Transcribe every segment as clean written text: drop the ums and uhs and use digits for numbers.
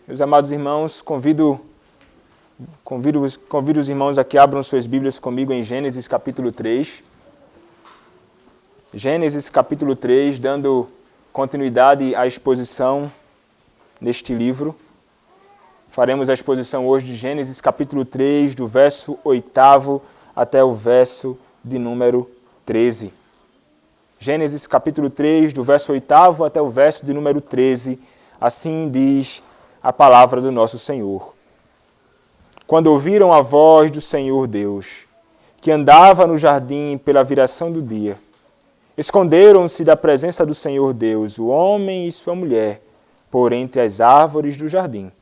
Meus amados irmãos, convido os irmãos a que abram suas Bíblias comigo em Gênesis capítulo 3. Gênesis capítulo 3, dando continuidade à exposição neste livro. Faremos a exposição hoje de Gênesis capítulo 3, do verso 8º até o verso de número 13. Gênesis capítulo 3, do verso 8º até o verso de número 13, assim diz a palavra do nosso Senhor. Quando ouviram a voz do Senhor Deus, que andava no jardim pela viração do dia, esconderam-se da presença do Senhor Deus, o homem e sua mulher, por entre as árvores do jardim.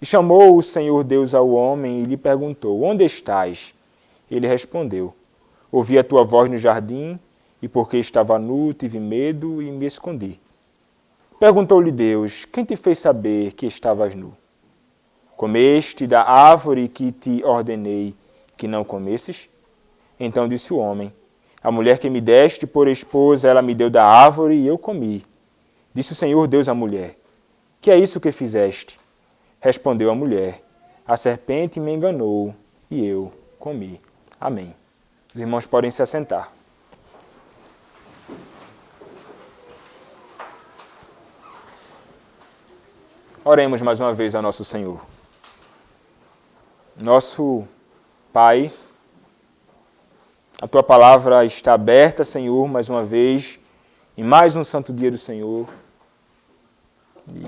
E chamou o Senhor Deus ao homem e lhe perguntou: onde estás? Ele respondeu: ouvi a tua voz no jardim, e porque estava nu, tive medo e me escondi. Perguntou-lhe Deus: quem te fez saber que estavas nu? Comeste da árvore que te ordenei que não comesses? Então disse o homem: a mulher que me deste por esposa, ela me deu da árvore e eu comi. Disse o Senhor Deus à mulher: que é isso que fizeste? Respondeu a mulher: a serpente me enganou e eu comi. Amém. Os irmãos podem se assentar. Oremos mais uma vez ao nosso Senhor. Nosso Pai, a Tua palavra está aberta, Senhor, mais uma vez, em mais um santo dia do Senhor.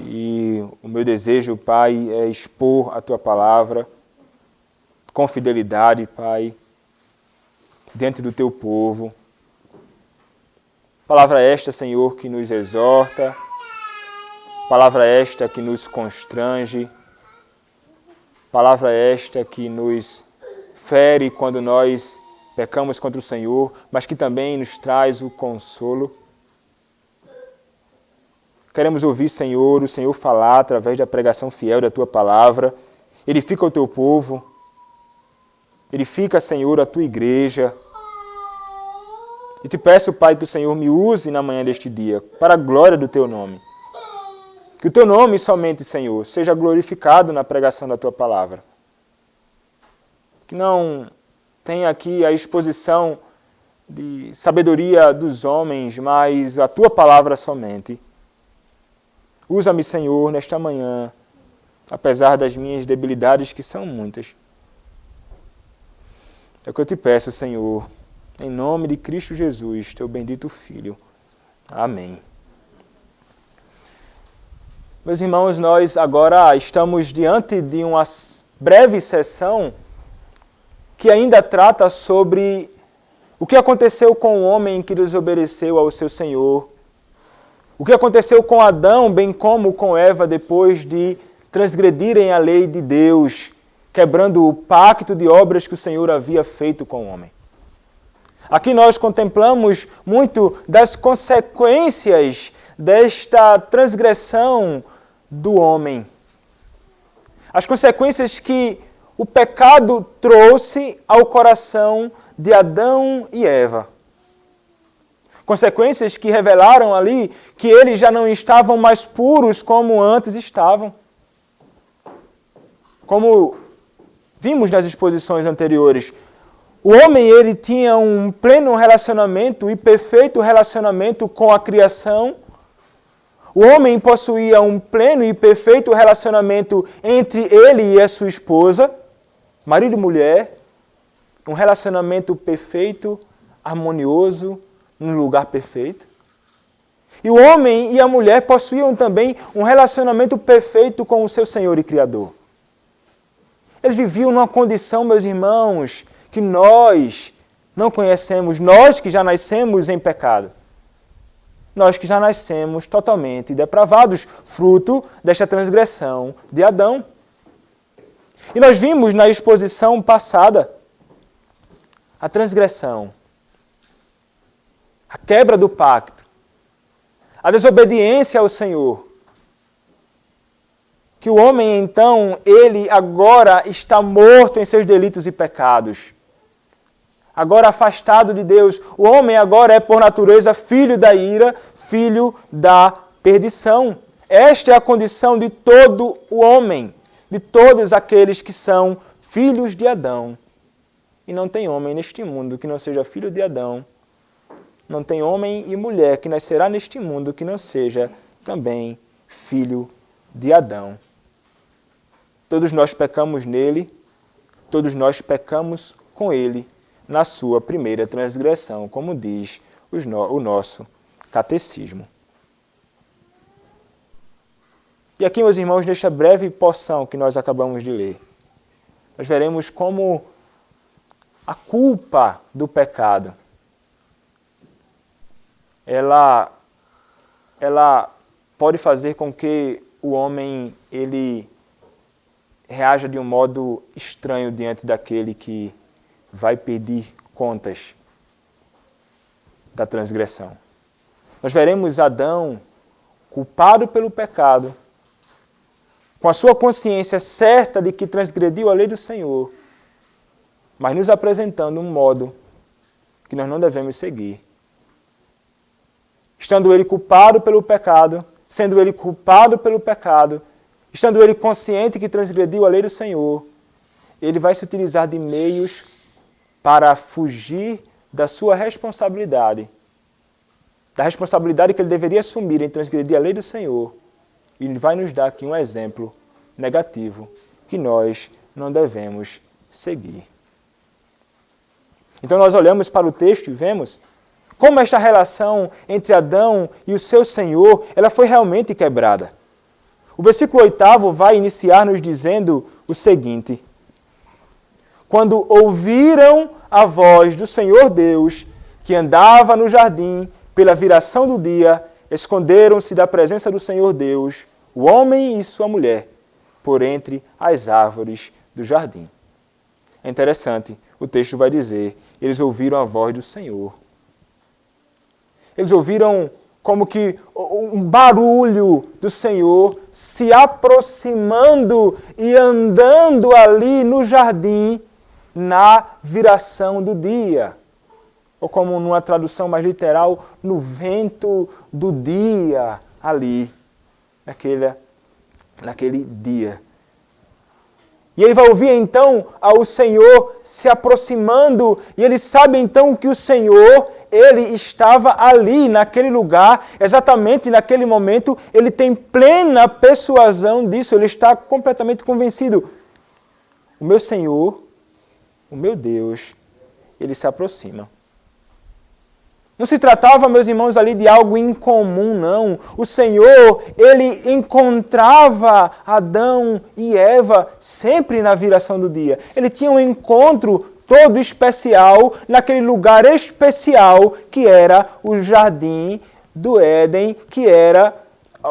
E o meu desejo, Pai, é expor a Tua palavra com fidelidade, Pai, diante do Teu povo. Palavra esta, Senhor, que nos exorta, palavra esta que nos constrange, palavra esta que nos fere quando nós pecamos contra o Senhor, mas que também nos traz o consolo. Queremos ouvir, Senhor, o Senhor falar através da pregação fiel da Tua palavra. Edifica o Teu povo, edifica, Senhor, a Tua igreja. E te peço, Pai, que o Senhor me use na manhã deste dia, para a glória do Teu nome. Que o Teu nome somente, Senhor, seja glorificado na pregação da Tua palavra. Que não tenha aqui a exposição de sabedoria dos homens, mas a Tua palavra somente. Usa-me, Senhor, nesta manhã, apesar das minhas debilidades, que são muitas. É o que eu te peço, Senhor, em nome de Cristo Jesus, Teu bendito Filho. Amém. Meus irmãos, nós agora estamos diante de uma breve sessão que ainda trata sobre o que aconteceu com o homem que desobedeceu ao seu Senhor, o que aconteceu com Adão, bem como com Eva, depois de transgredirem a lei de Deus, quebrando o pacto de obras que o Senhor havia feito com o homem. Aqui nós contemplamos muito das consequências desta transgressão do homem. As consequências que o pecado trouxe ao coração de Adão e Eva. Consequências que revelaram ali que eles já não estavam mais puros como antes estavam. Como vimos nas exposições anteriores, o homem ele tinha um pleno relacionamento e perfeito relacionamento com a criação. O homem possuía um pleno e perfeito relacionamento entre ele e a sua esposa, marido e mulher, um relacionamento perfeito, harmonioso, num lugar perfeito. E o homem e a mulher possuíam também um relacionamento perfeito com o seu Senhor e Criador. Eles viviam numa condição, meus irmãos, que nós não conhecemos, nós que já nascemos em pecado. Nós que já nascemos totalmente depravados, fruto desta transgressão de Adão. E nós vimos na exposição passada a transgressão, a quebra do pacto, a desobediência ao Senhor. Que o homem, então, ele agora está morto em seus delitos e pecados. Agora afastado de Deus, o homem agora é por natureza filho da ira, filho da perdição. esta é a condição de todo o homem, de todos aqueles que são filhos de Adão. E não tem homem neste mundo que não seja filho de Adão. Não tem homem e mulher que nascerá neste mundo que não seja também filho de Adão. Todos nós pecamos nele, todos nós pecamos com ele na sua primeira transgressão, como diz o nosso catecismo. E aqui, meus irmãos, nesta breve porção que nós acabamos de ler, nós veremos como a culpa do pecado, ela pode fazer com que o homem ele reaja de um modo estranho diante daquele que vai pedir contas da transgressão. Nós veremos Adão culpado pelo pecado, com a sua consciência certa de que transgrediu a lei do Senhor, mas nos apresentando um modo que nós não devemos seguir. Estando ele culpado pelo pecado, sendo ele culpado pelo pecado, estando ele consciente que transgrediu a lei do Senhor, ele vai se utilizar de meios para fugir da sua responsabilidade, da responsabilidade que ele deveria assumir em transgredir a lei do Senhor. E ele vai nos dar aqui um exemplo negativo que nós não devemos seguir. Então nós olhamos para o texto e vemos como esta relação entre Adão e o seu Senhor, ela foi realmente quebrada. O versículo 8 vai iniciar nos dizendo o seguinte: quando ouviram a voz do Senhor Deus, que andava no jardim pela viração do dia, esconderam-se da presença do Senhor Deus, o homem e sua mulher, por entre as árvores do jardim. É interessante, o texto vai dizer, eles ouviram a voz do Senhor. Eles ouviram como que um barulho do Senhor se aproximando e andando ali no jardim na viração do dia. Ou como numa tradução mais literal, no vento do dia ali, naquele dia. E ele vai ouvir então ao Senhor se aproximando, e ele sabe então que o Senhor, ele estava ali, naquele lugar, exatamente naquele momento, ele tem plena persuasão disso, ele está completamente convencido. O meu Senhor, o meu Deus, ele se aproxima. Não se tratava, meus irmãos, ali de algo incomum, não. O Senhor, ele encontrava Adão e Eva sempre na viração do dia. Ele tinha um encontro todo especial, naquele lugar especial que era o jardim do Éden, que era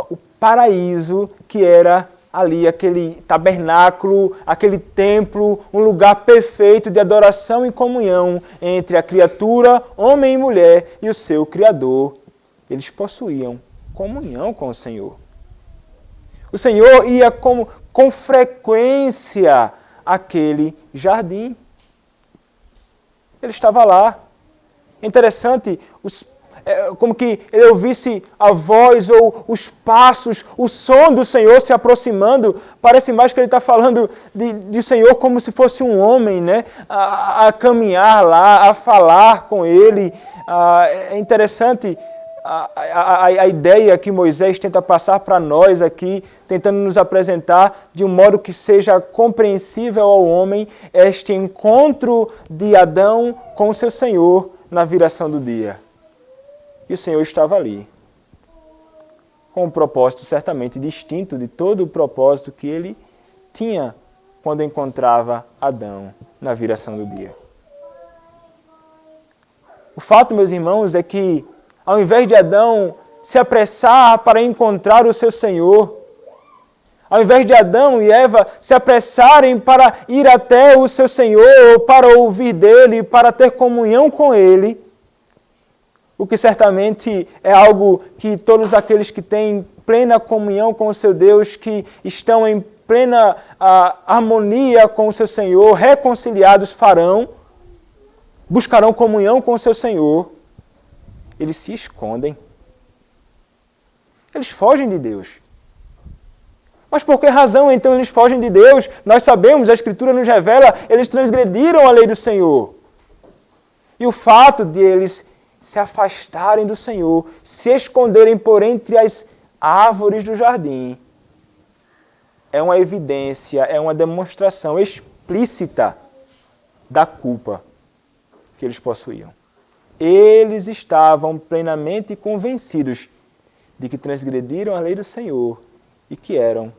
o paraíso, que era ali aquele tabernáculo, aquele templo, um lugar perfeito de adoração e comunhão entre a criatura, homem e mulher, e o seu Criador. Eles possuíam comunhão com o Senhor. O Senhor ia com frequência àquele jardim. Ele estava lá. Interessante, como que ele ouvisse a voz ou os passos, o som do Senhor se aproximando. Parece mais que ele está falando de Senhor como se fosse um homem, né? A caminhar lá, a falar com ele. É interessante a ideia que Moisés tenta passar para nós aqui, tentando nos apresentar de um modo que seja compreensível ao homem este encontro de Adão com o seu Senhor na viração do dia. E o Senhor estava ali, com um propósito certamente distinto de todo o propósito que ele tinha quando encontrava Adão na viração do dia. O fato, meus irmãos, é que ao invés de Adão se apressar para encontrar o seu Senhor, ao invés de Adão e Eva se apressarem para ir até o seu Senhor, para ouvir dele, para ter comunhão com ele, o que certamente é algo que todos aqueles que têm plena comunhão com o seu Deus, que estão em plena harmonia com o seu Senhor, reconciliados farão, buscarão comunhão com o seu Senhor. Eles se escondem. Eles fogem de Deus. Mas por que razão então eles fogem de Deus? Nós sabemos, a Escritura nos revela, eles transgrediram a lei do Senhor. E o fato de eles se afastarem do Senhor, se esconderem por entre as árvores do jardim, é uma evidência, é uma demonstração explícita da culpa que eles possuíam. Eles estavam plenamente convencidos de que transgrediram a lei do Senhor e que eram,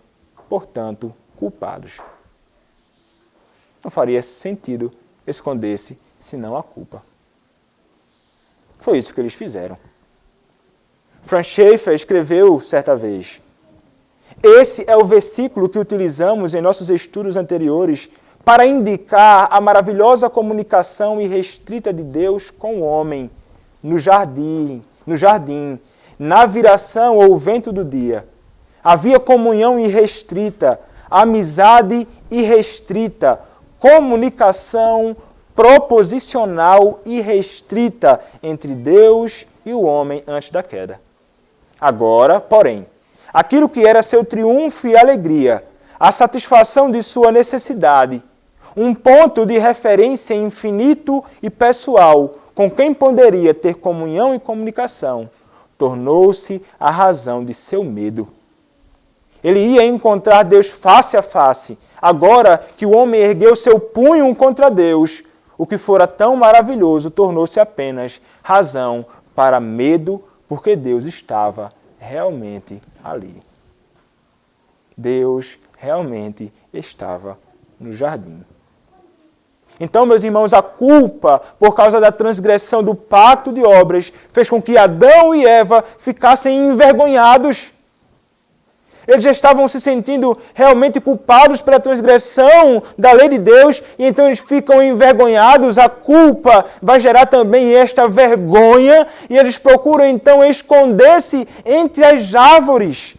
portanto, culpados. Não faria sentido esconder-se senão a culpa. Foi isso que eles fizeram. Franz Schaeffer escreveu certa vez: esse é o versículo que utilizamos em nossos estudos anteriores para indicar a maravilhosa comunicação irrestrita de Deus com o homem no jardim, na viração ou vento do dia. Havia comunhão irrestrita, amizade irrestrita, comunicação proposicional irrestrita entre Deus e o homem antes da queda. Agora, porém, aquilo que era seu triunfo e alegria, a satisfação de sua necessidade, um ponto de referência infinito e pessoal com quem poderia ter comunhão e comunicação, tornou-se a razão de seu medo. Ele ia encontrar Deus face a face. Agora que o homem ergueu seu punho contra Deus, o que fora tão maravilhoso tornou-se apenas razão para medo, porque Deus estava realmente ali. Deus realmente estava no jardim. Então, meus irmãos, a culpa por causa da transgressão do pacto de obras fez com que Adão e Eva ficassem envergonhados. Eles já estavam se sentindo realmente culpados pela transgressão da lei de Deus e então eles ficam envergonhados. A culpa vai gerar também esta vergonha e eles procuram então esconder-se entre as árvores.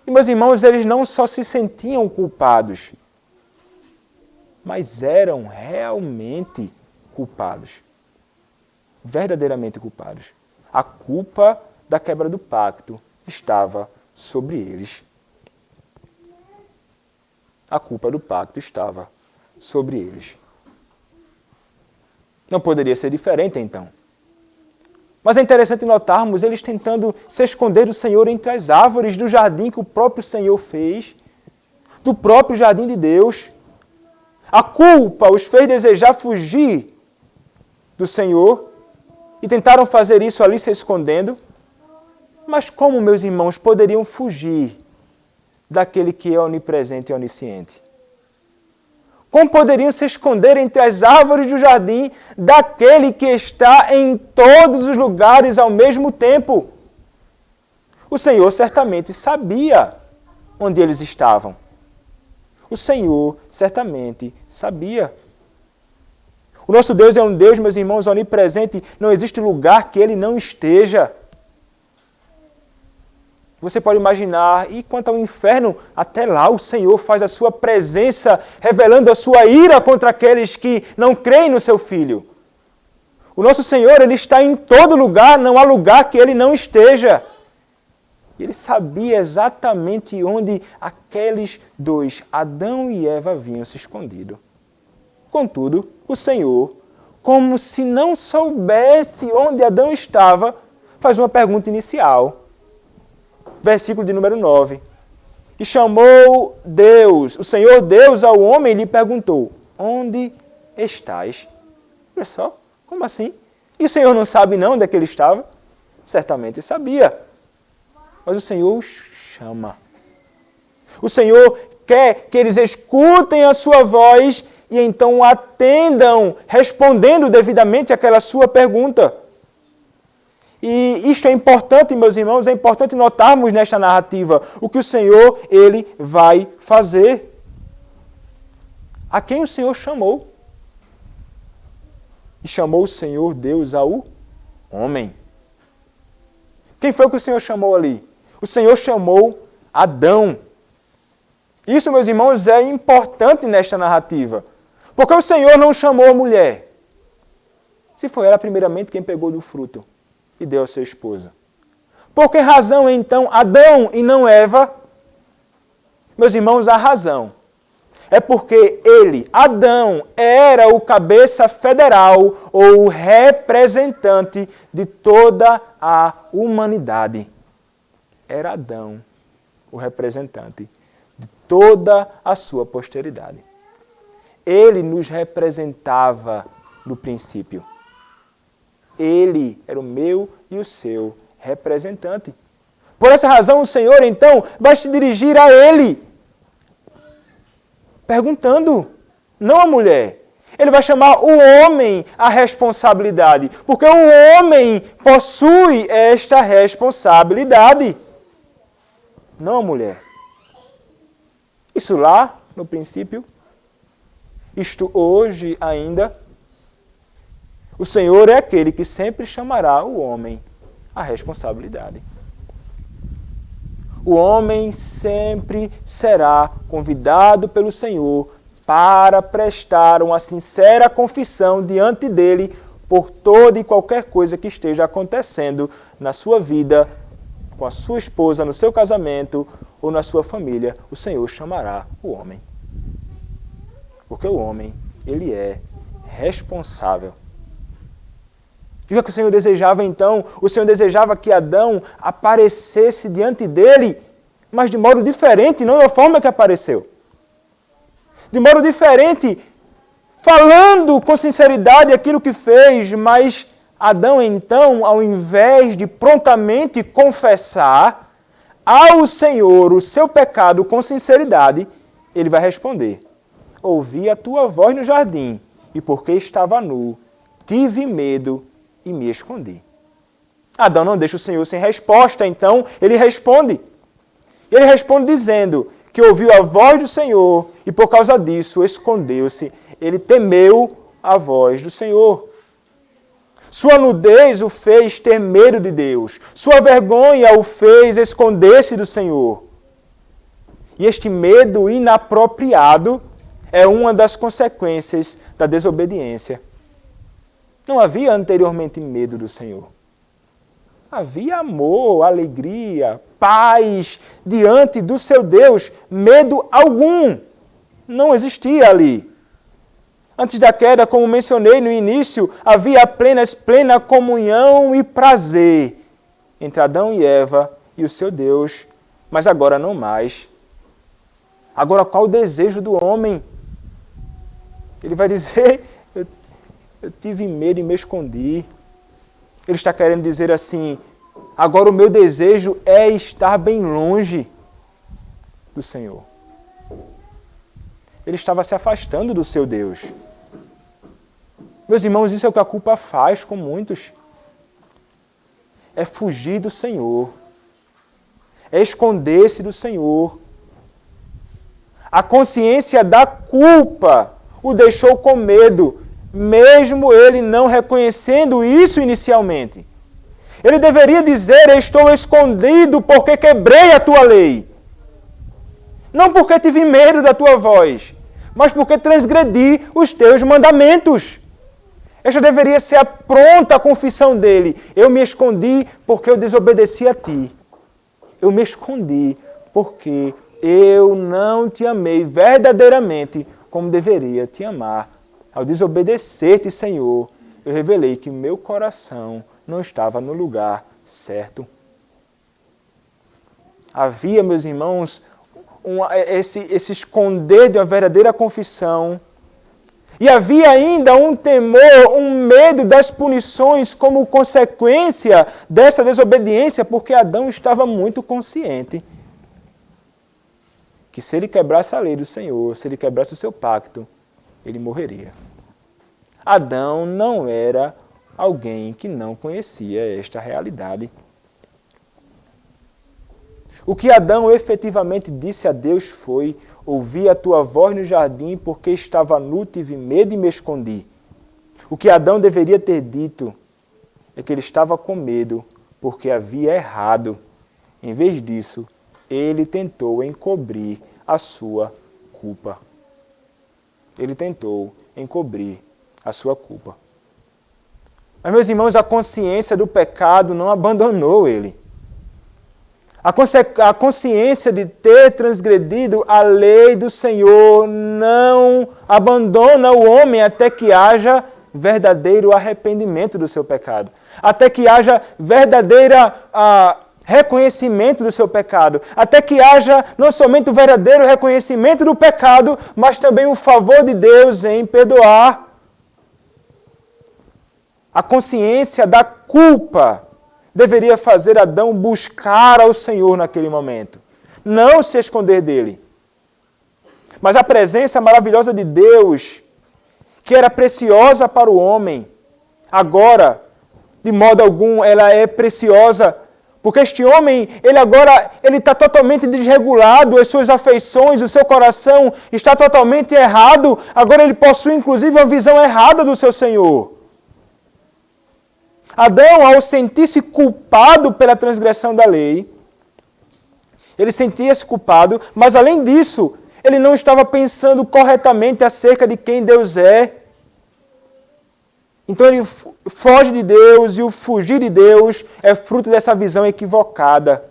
E, meus irmãos, eles não só se sentiam culpados, mas eram realmente culpados. Verdadeiramente culpados. A culpa da quebra do pacto estava sobre eles. A culpa do pacto estava sobre eles. Não poderia ser diferente, então. Mas é interessante notarmos eles tentando se esconder do Senhor entre as árvores do jardim que o próprio Senhor fez, do próprio jardim de Deus. A culpa os fez desejar fugir do Senhor e tentaram fazer isso ali se escondendo. Mas como, meus irmãos, poderiam fugir daquele que é onipresente e onisciente? Como poderiam se esconder entre as árvores do jardim daquele que está em todos os lugares ao mesmo tempo? O Senhor certamente sabia onde eles estavam. O Senhor certamente sabia. O nosso Deus é um Deus, meus irmãos, onipresente. Não existe lugar que Ele não esteja. Você pode imaginar, e quanto ao inferno, até lá o Senhor faz a sua presença, revelando a sua ira contra aqueles que não creem no seu Filho. O nosso Senhor, Ele está em todo lugar, não há lugar que Ele não esteja. E Ele sabia exatamente onde aqueles dois, Adão e Eva, haviam se escondido. Contudo, o Senhor, como se não soubesse onde Adão estava, faz uma pergunta inicial. Versículo de número 9. E chamou Deus, o Senhor Deus ao homem e lhe perguntou: onde estás? Olha só, como assim? E o Senhor não sabe não onde é que ele estava? Certamente sabia. Mas o Senhor os chama. O Senhor quer que eles escutem a sua voz e então atendam, respondendo devidamente àquela sua pergunta. E isto é importante, meus irmãos, é importante notarmos nesta narrativa o que o Senhor, Ele vai fazer. A quem o Senhor chamou? E chamou o Senhor Deus ao homem. Quem foi que o Senhor chamou ali? O Senhor chamou Adão. Isso, meus irmãos, é importante nesta narrativa. Porque o Senhor não chamou a mulher. Se foi ela primeiramente quem pegou do fruto e deu a sua esposa. Por que razão, então, Adão e não Eva? Meus irmãos, a razão é porque ele, Adão, era o cabeça federal ou o representante de toda a humanidade. Era Adão o representante de toda a sua posteridade. Ele nos representava no princípio. Ele era o meu e o seu representante. Por essa razão, o Senhor, então, vai se dirigir a ele, perguntando, não a mulher. Ele vai chamar o homem à responsabilidade, porque o homem possui esta responsabilidade, não a mulher. Isso lá, no princípio, isto hoje ainda, o Senhor é aquele que sempre chamará o homem à responsabilidade. O homem sempre será convidado pelo Senhor para prestar uma sincera confissão diante dele por toda e qualquer coisa que esteja acontecendo na sua vida, com a sua esposa, no seu casamento ou na sua família. O Senhor chamará o homem. Porque o homem, ele é responsável. E o que o Senhor desejava então? O Senhor desejava que Adão aparecesse diante dele, mas de modo diferente, não da forma que apareceu. De modo diferente, falando com sinceridade aquilo que fez, mas Adão então, ao invés de prontamente confessar ao Senhor o seu pecado com sinceridade, ele vai responder: ouvi a tua voz no jardim, e porque estava nu, tive medo e me escondi. Adão não deixa o Senhor sem resposta, então ele responde. Ele responde dizendo que ouviu a voz do Senhor e por causa disso escondeu-se. Ele temeu a voz do Senhor. Sua nudez o fez ter medo de Deus. Sua vergonha o fez esconder-se do Senhor. E este medo inapropriado é uma das consequências da desobediência. Não havia anteriormente medo do Senhor. Havia amor, alegria, paz diante do seu Deus. Medo algum não existia ali. Antes da queda, como mencionei no início, havia plena comunhão e prazer entre Adão e Eva e o seu Deus, mas agora não mais. Agora, qual o desejo do homem? Ele vai dizer: eu tive medo e me escondi. Ele está querendo dizer assim: agora o meu desejo é estar bem longe do Senhor. Ele estava se afastando do seu Deus. Meus irmãos, isso é o que a culpa faz com muitos. É fugir do Senhor. É esconder-se do Senhor. A consciência da culpa o deixou com medo, mesmo ele não reconhecendo isso inicialmente. Ele deveria dizer: estou escondido porque quebrei a tua lei. Não porque tive medo da tua voz, mas porque transgredi os teus mandamentos. Esta deveria ser a pronta confissão dele. Eu me escondi porque eu desobedeci a ti. Eu me escondi porque eu não te amei verdadeiramente como deveria te amar. Ao desobedecer-te, Senhor, eu revelei que meu coração não estava no lugar certo. Havia, meus irmãos, esse esconder de uma verdadeira confissão. E havia ainda um temor, um medo das punições como consequência dessa desobediência, porque Adão estava muito consciente que se ele quebrasse a lei do Senhor, se ele quebrasse o seu pacto, ele morreria. Adão não era alguém que não conhecia esta realidade. O que Adão efetivamente disse a Deus foi: ouvi a tua voz no jardim porque estava nu, tive medo e me escondi. O que Adão deveria ter dito é que ele estava com medo porque havia errado. Em vez disso, ele tentou encobrir a sua culpa. Ele tentou encobrir a sua culpa. Mas, meus irmãos, a consciência do pecado não abandonou ele. A consciência de ter transgredido a lei do Senhor não abandona o homem até que haja verdadeiro arrependimento do seu pecado. Até que haja verdadeiro reconhecimento do seu pecado. Até que haja não somente o verdadeiro reconhecimento do pecado, mas também o favor de Deus em perdoar. A consciência da culpa deveria fazer Adão buscar ao Senhor naquele momento. Não se esconder dele. Mas a presença maravilhosa de Deus, que era preciosa para o homem, agora, de modo algum, ela é preciosa, porque este homem, ele está totalmente desregulado, as suas afeições, o seu coração está totalmente errado, agora ele possui inclusive uma visão errada do seu Senhor. Adão, ao sentir-se culpado pela transgressão da lei, ele sentia-se culpado, mas além disso, ele não estava pensando corretamente acerca de quem Deus é. Então ele foge de Deus, e o fugir de Deus é fruto dessa visão equivocada.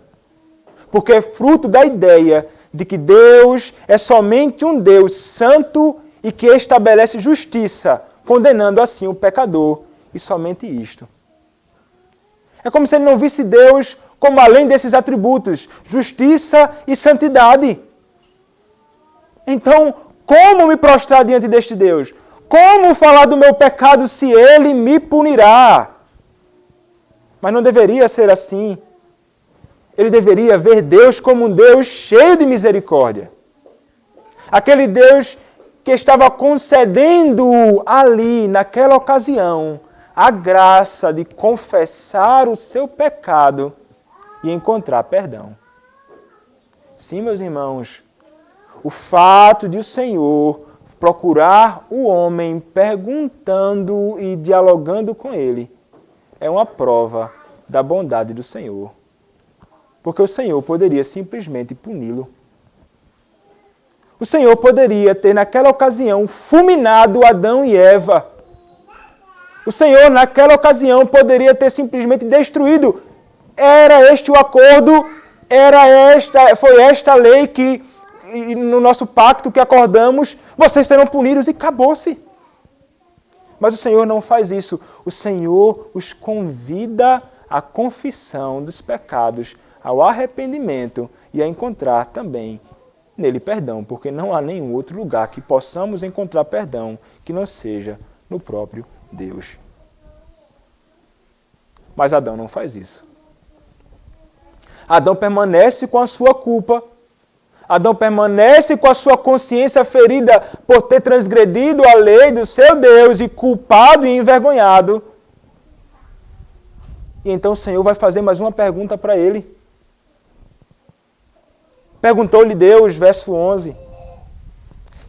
Porque é fruto da ideia de que Deus é somente um Deus santo e que estabelece justiça, condenando assim o pecador, e somente isto. É como se ele não visse Deus como além desses atributos, justiça e santidade. Então, como me prostrar diante deste Deus? Como falar do meu pecado se Ele me punirá? Mas não deveria ser assim. Ele deveria ver Deus como um Deus cheio de misericórdia. Aquele Deus que estava concedendo ali, naquela ocasião, a graça de confessar o seu pecado e encontrar perdão. Sim, meus irmãos, o fato de o Senhor procurar o homem perguntando e dialogando com ele é uma prova da bondade do Senhor. Porque o Senhor poderia simplesmente puni-lo. O Senhor poderia ter, naquela ocasião, fulminado Adão e Eva. O Senhor, naquela ocasião, poderia ter simplesmente destruído. Era este o acordo, foi esta a lei que, no nosso pacto que acordamos, vocês serão punidos e acabou-se. Mas o Senhor não faz isso. O Senhor os convida à confissão dos pecados, ao arrependimento e a encontrar também nele perdão, porque não há nenhum outro lugar que possamos encontrar perdão que não seja no próprio Deus. Mas Adão não faz isso. Adão permanece com a sua culpa. Adão permanece com a sua consciência ferida por ter transgredido a lei do seu Deus e culpado e envergonhado. E então o Senhor vai fazer mais uma pergunta para ele. Perguntou-lhe Deus, verso 11: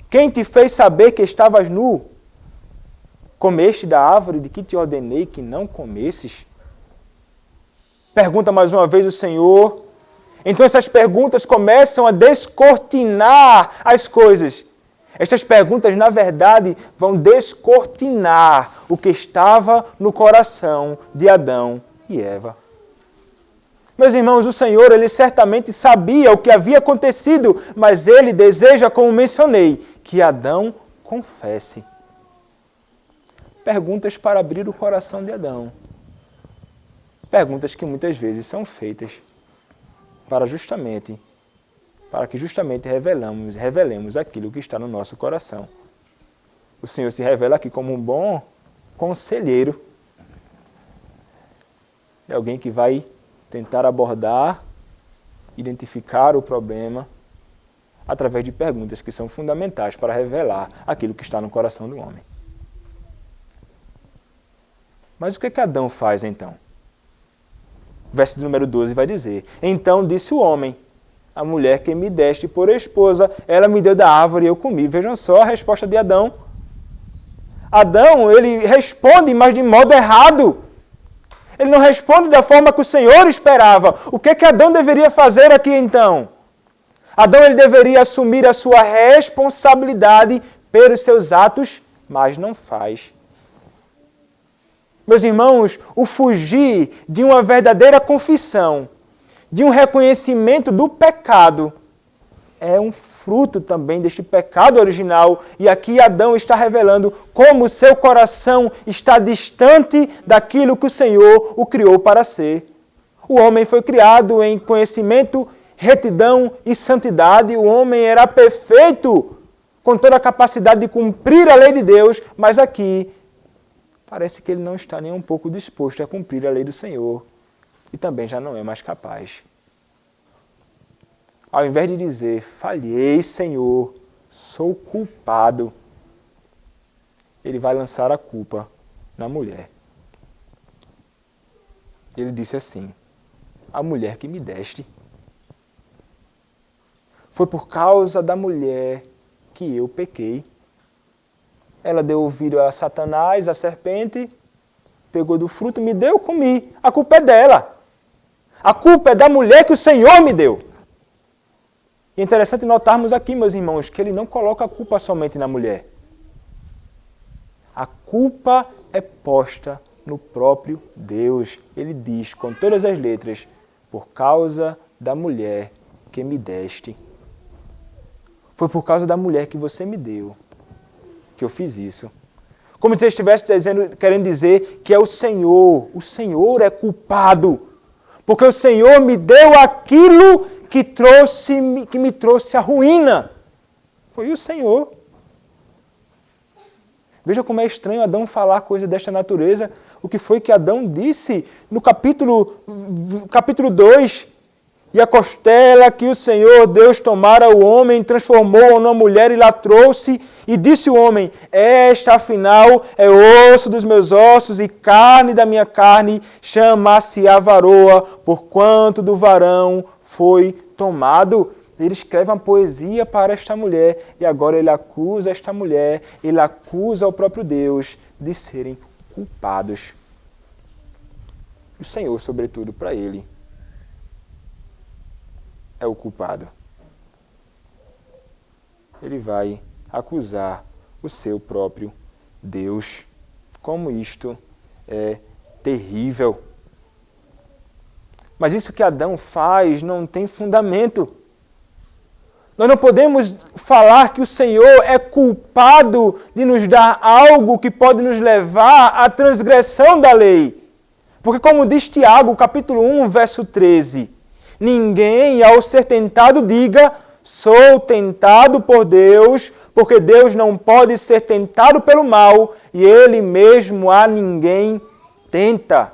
quem te fez saber que estavas nu? Comeste da árvore de que te ordenei que não comesses? Pergunta mais uma vez o Senhor. Então essas perguntas começam a descortinar as coisas. Estas perguntas, na verdade, vão descortinar o que estava no coração de Adão e Eva. Meus irmãos, o Senhor, Ele certamente sabia o que havia acontecido, mas Ele deseja, como mencionei, que Adão confesse. Perguntas para abrir o coração de Adão. Perguntas que muitas vezes são feitas para que justamente revelemos aquilo que está no nosso coração. O Senhor se revela aqui como um bom conselheiro. É alguém que vai tentar abordar, identificar o problema através de perguntas que são fundamentais para revelar aquilo que está no coração do homem. Mas o que Adão faz então? O verso de número 12 vai dizer: então disse o homem, a mulher que me deste por esposa, ela me deu da árvore e eu comi. Vejam só a resposta de Adão. Adão, ele responde, mas de modo errado. Ele não responde da forma que o Senhor esperava. O que Adão deveria fazer aqui então? Adão, ele deveria assumir a sua responsabilidade pelos seus atos, mas não faz. Meus irmãos, o fugir de uma verdadeira confissão, de um reconhecimento do pecado, é um fruto também deste pecado original. E aqui Adão está revelando como seu coração está distante daquilo que o Senhor o criou para ser. O homem foi criado em conhecimento, retidão e santidade. O homem era perfeito, com toda a capacidade de cumprir a lei de Deus, mas aqui parece que ele não está nem um pouco disposto a cumprir a lei do Senhor e também já não é mais capaz. Ao invés de dizer, falhei, Senhor, sou culpado, ele vai lançar a culpa na mulher. Ele disse assim, a mulher que me deste. Foi por causa da mulher que eu pequei. Ela deu ouvido a Satanás, a serpente, pegou do fruto, me deu, comi. A culpa é dela. A culpa é da mulher que o Senhor me deu. E é interessante notarmos aqui, meus irmãos, que ele não coloca a culpa somente na mulher. A culpa é posta no próprio Deus. Ele diz com todas as letras, por causa da mulher que me deste. Foi por causa da mulher que você me deu que eu fiz isso. Como se ele estivesse querendo dizer que é o Senhor é culpado, porque o Senhor me deu aquilo que me trouxe a ruína. Foi o Senhor. Veja como é estranho Adão falar coisa desta natureza. O que foi que Adão disse no capítulo 2? E a costela que o Senhor Deus tomara o homem, transformou-a numa mulher e lá trouxe. E disse o homem, esta afinal é osso dos meus ossos e carne da minha carne, chama-se-á varoa, porquanto do varão foi tomado. Ele escreve uma poesia para esta mulher e agora ele acusa esta mulher, ele acusa o próprio Deus de serem culpados. O Senhor, sobretudo, para ele, é o culpado. Ele vai acusar o seu próprio Deus. Como isto é terrível. Mas isso que Adão faz não tem fundamento. Nós não podemos falar que o Senhor é culpado de nos dar algo que pode nos levar à transgressão da lei. Porque como diz Tiago, capítulo 1, verso 13, ninguém ao ser tentado diga, sou tentado por Deus, porque Deus não pode ser tentado pelo mal e Ele mesmo a ninguém tenta.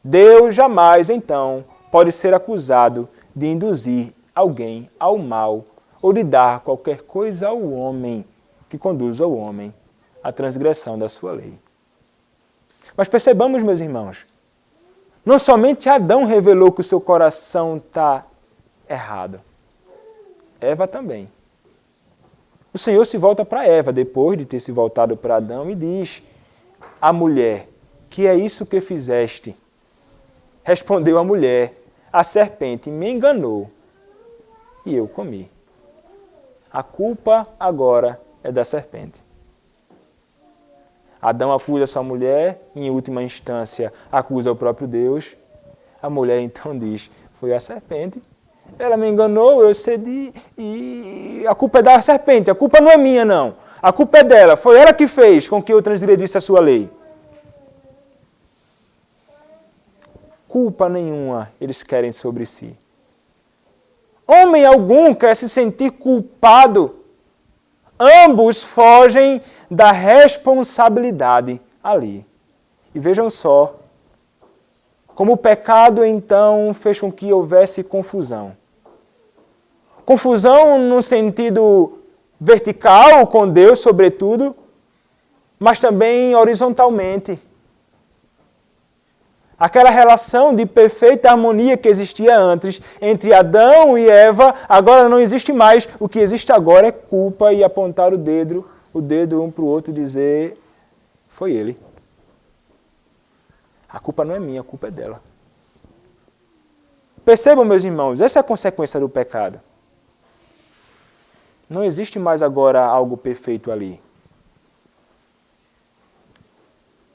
Deus jamais, então, pode ser acusado de induzir alguém ao mal ou de dar qualquer coisa ao homem que conduza o homem à transgressão da sua lei. Mas percebamos, meus irmãos, não somente Adão revelou que o seu coração está errado, Eva também. O Senhor se volta para Eva, depois de ter se voltado para Adão, e diz à mulher, que é isso que fizeste? Respondeu a mulher, a serpente me enganou e eu comi. A culpa agora é da serpente. Adão acusa sua mulher, em última instância acusa o próprio Deus. A mulher então diz, foi a serpente, ela me enganou, eu cedi e a culpa é da serpente, a culpa não é minha não, a culpa é dela, foi ela que fez com que eu transgredisse a sua lei. Culpa nenhuma eles querem sobre si. Homem algum quer se sentir culpado. Ambos fogem da responsabilidade ali. E vejam só, como o pecado então fez com que houvesse confusão. Confusão no sentido vertical, com Deus sobretudo, mas também horizontalmente. Aquela relação de perfeita harmonia que existia antes entre Adão e Eva, agora não existe mais. O que existe agora é culpa e apontar o dedo um para o outro e dizer, foi ele. A culpa não é minha, a culpa é dela. Percebam, meus irmãos, essa é a consequência do pecado. Não existe mais agora algo perfeito ali.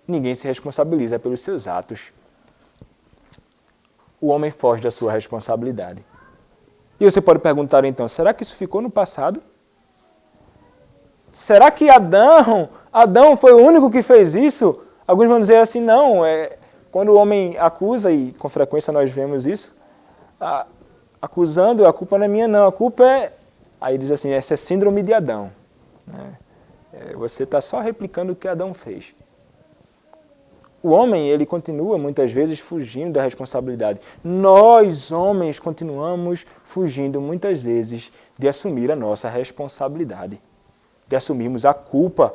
Ninguém se responsabiliza pelos seus atos. o homem foge da sua responsabilidade. E você pode perguntar então, será que isso ficou no passado? Será que Adão foi o único que fez isso? Alguns vão dizer assim, não, quando o homem acusa, e com frequência nós vemos isso, acusando, a culpa não é minha não, a culpa é... Aí diz assim, essa é síndrome de Adão. Você está só replicando o que Adão fez. O homem, ele continua muitas vezes fugindo da responsabilidade. Nós, homens, continuamos fugindo muitas vezes de assumir a nossa responsabilidade, de assumirmos a culpa.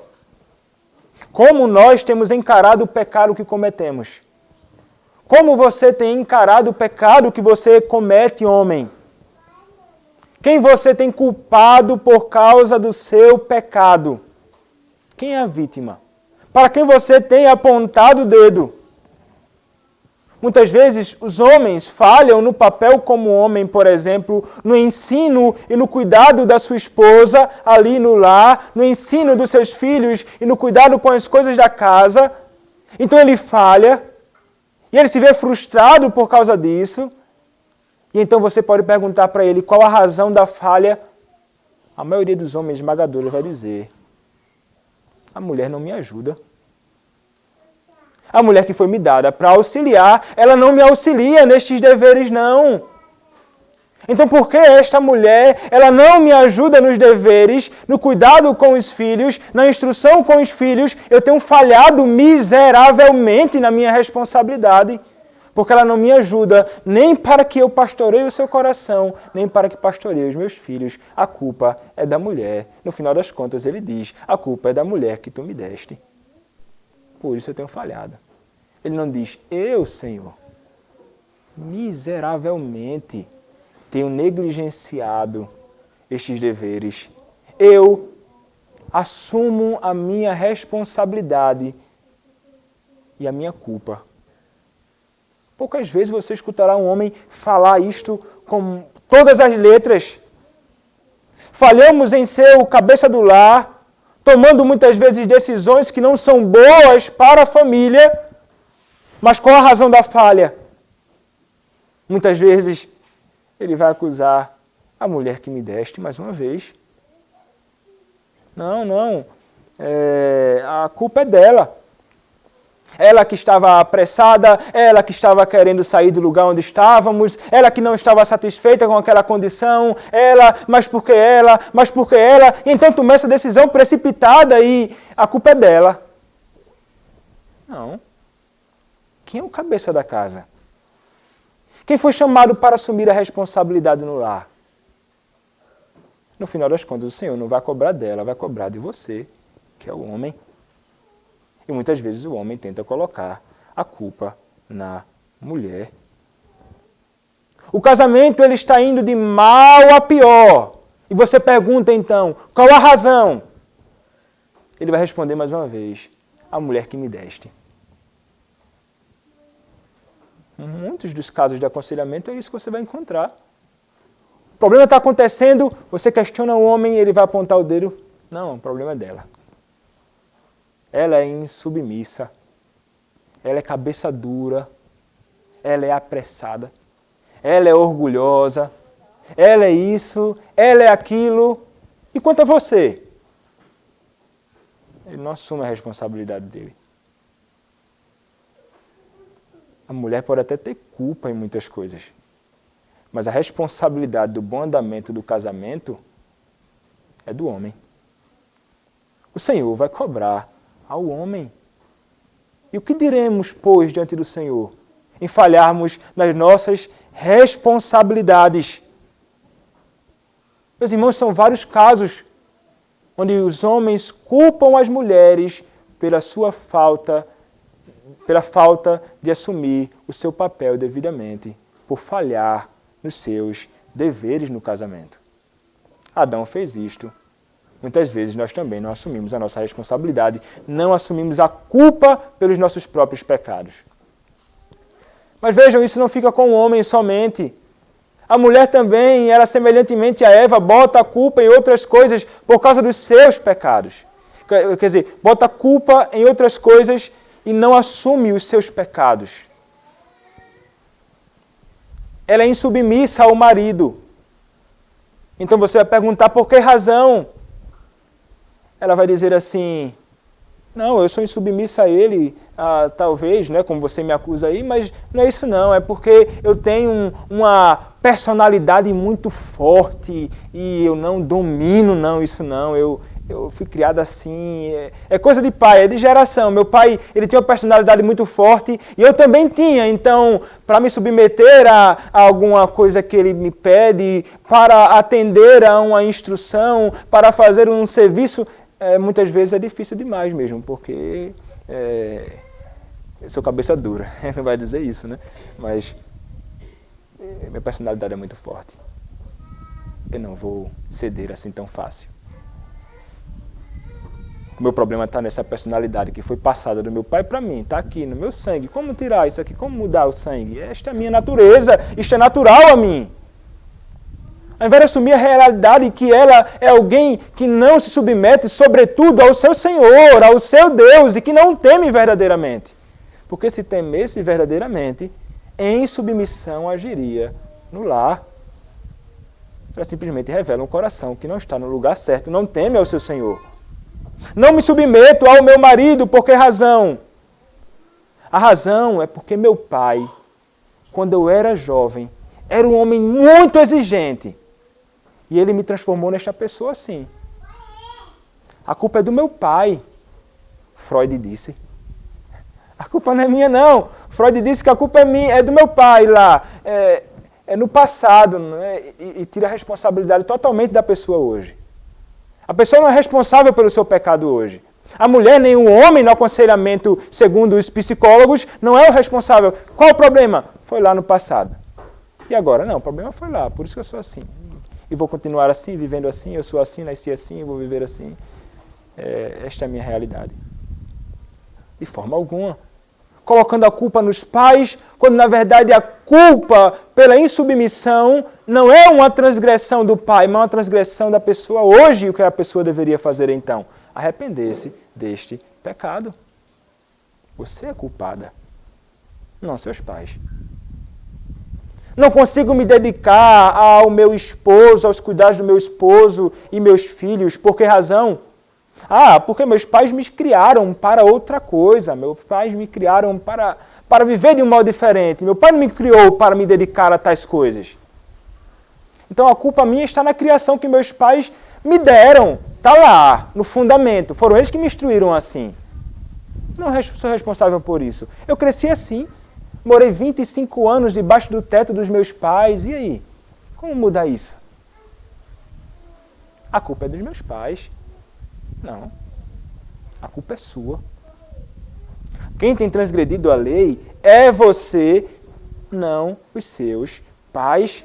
Como nós temos encarado o pecado que cometemos? Como você tem encarado o pecado que você comete, homem? Quem você tem culpado por causa do seu pecado? Quem é a vítima? Para quem você tem apontado o dedo? Muitas vezes os homens falham no papel como homem, por exemplo, no ensino e no cuidado da sua esposa ali no lar, no ensino dos seus filhos e no cuidado com as coisas da casa. Então ele falha e ele se vê frustrado por causa disso. E então você pode perguntar para ele qual a razão da falha. A maioria dos homens esmagadores vai dizer: a mulher não me ajuda. A mulher que foi me dada para auxiliar, ela não me auxilia nestes deveres, não. Então, por que esta mulher, ela não me ajuda nos deveres, no cuidado com os filhos, na instrução com os filhos, eu tenho falhado miseravelmente na minha responsabilidade? Porque ela não me ajuda nem para que eu pastoreie o seu coração, nem para que pastoreie os meus filhos. A culpa é da mulher. No final das contas, ele diz, a culpa é da mulher que tu me deste. Por isso eu tenho falhado. Ele não diz, eu, Senhor, miseravelmente tenho negligenciado estes deveres. Eu assumo a minha responsabilidade e a minha culpa. Poucas vezes você escutará um homem falar isto com todas as letras. Falhamos em ser o cabeça do lar, tomando muitas vezes decisões que não são boas para a família. Mas qual a razão da falha? Muitas vezes ele vai acusar a mulher que me deste mais uma vez. Não, a culpa é dela. Ela que estava apressada, ela que estava querendo sair do lugar onde estávamos, ela que não estava satisfeita com aquela condição, mas por que ela, e então toma essa decisão precipitada e a culpa é dela. Não. Quem é o cabeça da casa? Quem foi chamado para assumir a responsabilidade no lar? No final das contas, o Senhor não vai cobrar dela, vai cobrar de você, que é o homem. E muitas vezes o homem tenta colocar a culpa na mulher. O casamento ele está indo de mal a pior. E você pergunta então, qual a razão? Ele vai responder mais uma vez, a mulher que me deste. Muitos dos casos de aconselhamento é isso que você vai encontrar. O problema está acontecendo, você questiona o homem e ele vai apontar o dedo. Não, o problema é dela. Ela é insubmissa, ela é cabeça dura, ela é apressada, ela é orgulhosa, ela é isso, ela é aquilo. E quanto a você? Ele não assume a responsabilidade dele. A mulher pode até ter culpa em muitas coisas, mas a responsabilidade do bom andamento do casamento é do homem. O Senhor vai cobrar ao homem. E o que diremos, pois, diante do Senhor? Em falharmos nas nossas responsabilidades. Meus irmãos, são vários casos onde os homens culpam as mulheres pela falta de assumir o seu papel devidamente, por falhar nos seus deveres no casamento. Adão fez isto. Muitas vezes nós também não assumimos a nossa responsabilidade, não assumimos a culpa pelos nossos próprios pecados. Mas vejam, isso não fica com o homem somente. A mulher também, ela semelhantemente a Eva, bota a culpa em outras coisas por causa dos seus pecados. Quer dizer, bota a culpa em outras coisas e não assume os seus pecados. ela é insubmissa ao marido. Então você vai perguntar por que razão? Ela vai dizer assim, não, eu sou insubmissa a ele, talvez, né, como você me acusa aí, mas não é isso não, é porque eu tenho uma personalidade muito forte e eu não domino não, isso não, eu fui criado assim, é coisa de pai, é de geração. Meu pai, ele tinha uma personalidade muito forte e eu também tinha, então, para me submeter a alguma coisa que ele me pede, para atender a uma instrução, para fazer um serviço, muitas vezes é difícil demais mesmo, porque eu sou cabeça dura, não vai dizer isso, né? Mas minha personalidade é muito forte. Eu não vou ceder assim tão fácil. O meu problema está nessa personalidade que foi passada do meu pai para mim, está aqui no meu sangue. Como tirar isso aqui? Como mudar o sangue? Esta é a minha natureza, isto é natural a mim. Ao invés de assumir a realidade que ela é alguém que não se submete, sobretudo, ao seu Senhor, ao seu Deus, e que não teme verdadeiramente. Porque se temesse verdadeiramente, em submissão agiria no lar. Ela simplesmente revela um coração que não está no lugar certo, não teme ao seu Senhor. Não me submeto ao meu marido, por que razão? A razão é porque meu pai, quando eu era jovem, era um homem muito exigente. E ele me transformou nesta pessoa assim. A culpa é do meu pai, Freud disse. A culpa não é minha, não. Freud disse que a culpa é minha, é do meu pai lá. É no passado, né? E tira a responsabilidade totalmente da pessoa hoje. A pessoa não é responsável pelo seu pecado hoje. A mulher nem o homem, no aconselhamento, segundo os psicólogos, não é o responsável. Qual o problema? Foi lá no passado. E agora? Não, o problema foi lá, por isso que eu sou assim. E vou continuar assim, vivendo assim, eu sou assim, nasci assim, vou viver assim. Esta é a minha realidade. De forma alguma. Colocando a culpa nos pais, quando na verdade a culpa pela insubmissão não é uma transgressão do pai, mas uma transgressão da pessoa hoje. O que a pessoa deveria fazer então? Arrepender-se deste pecado. Você é culpada, não seus pais. Não consigo me dedicar ao meu esposo, aos cuidados do meu esposo e meus filhos. Por que razão? Porque meus pais me criaram para outra coisa. Meus pais me criaram para viver de um modo diferente. Meu pai não me criou para me dedicar a tais coisas. Então a culpa minha está na criação que meus pais me deram. Está lá, no fundamento. Foram eles que me instruíram assim. Não sou responsável por isso. Eu cresci assim. Morei 25 anos debaixo do teto dos meus pais. E aí? Como mudar isso? A culpa é dos meus pais. Não. A culpa é sua. Quem tem transgredido a lei é você, não os seus pais.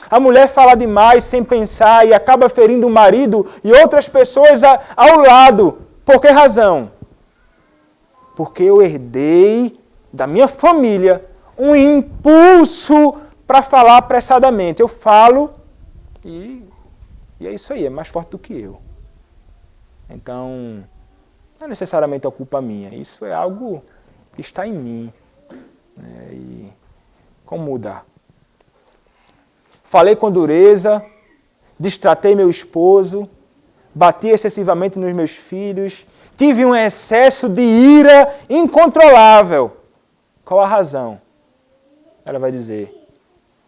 A mulher fala demais sem pensar e acaba ferindo o marido e outras pessoas ao lado. Por que razão? Porque eu herdei da minha família um impulso para falar apressadamente. Eu falo e é isso aí, é mais forte do que eu. Então, não é necessariamente a culpa minha. Isso é algo que está em mim. E como mudar? Falei com dureza, destratei meu esposo, bati excessivamente nos meus filhos, tive um excesso de ira incontrolável. Qual a razão? Ela vai dizer,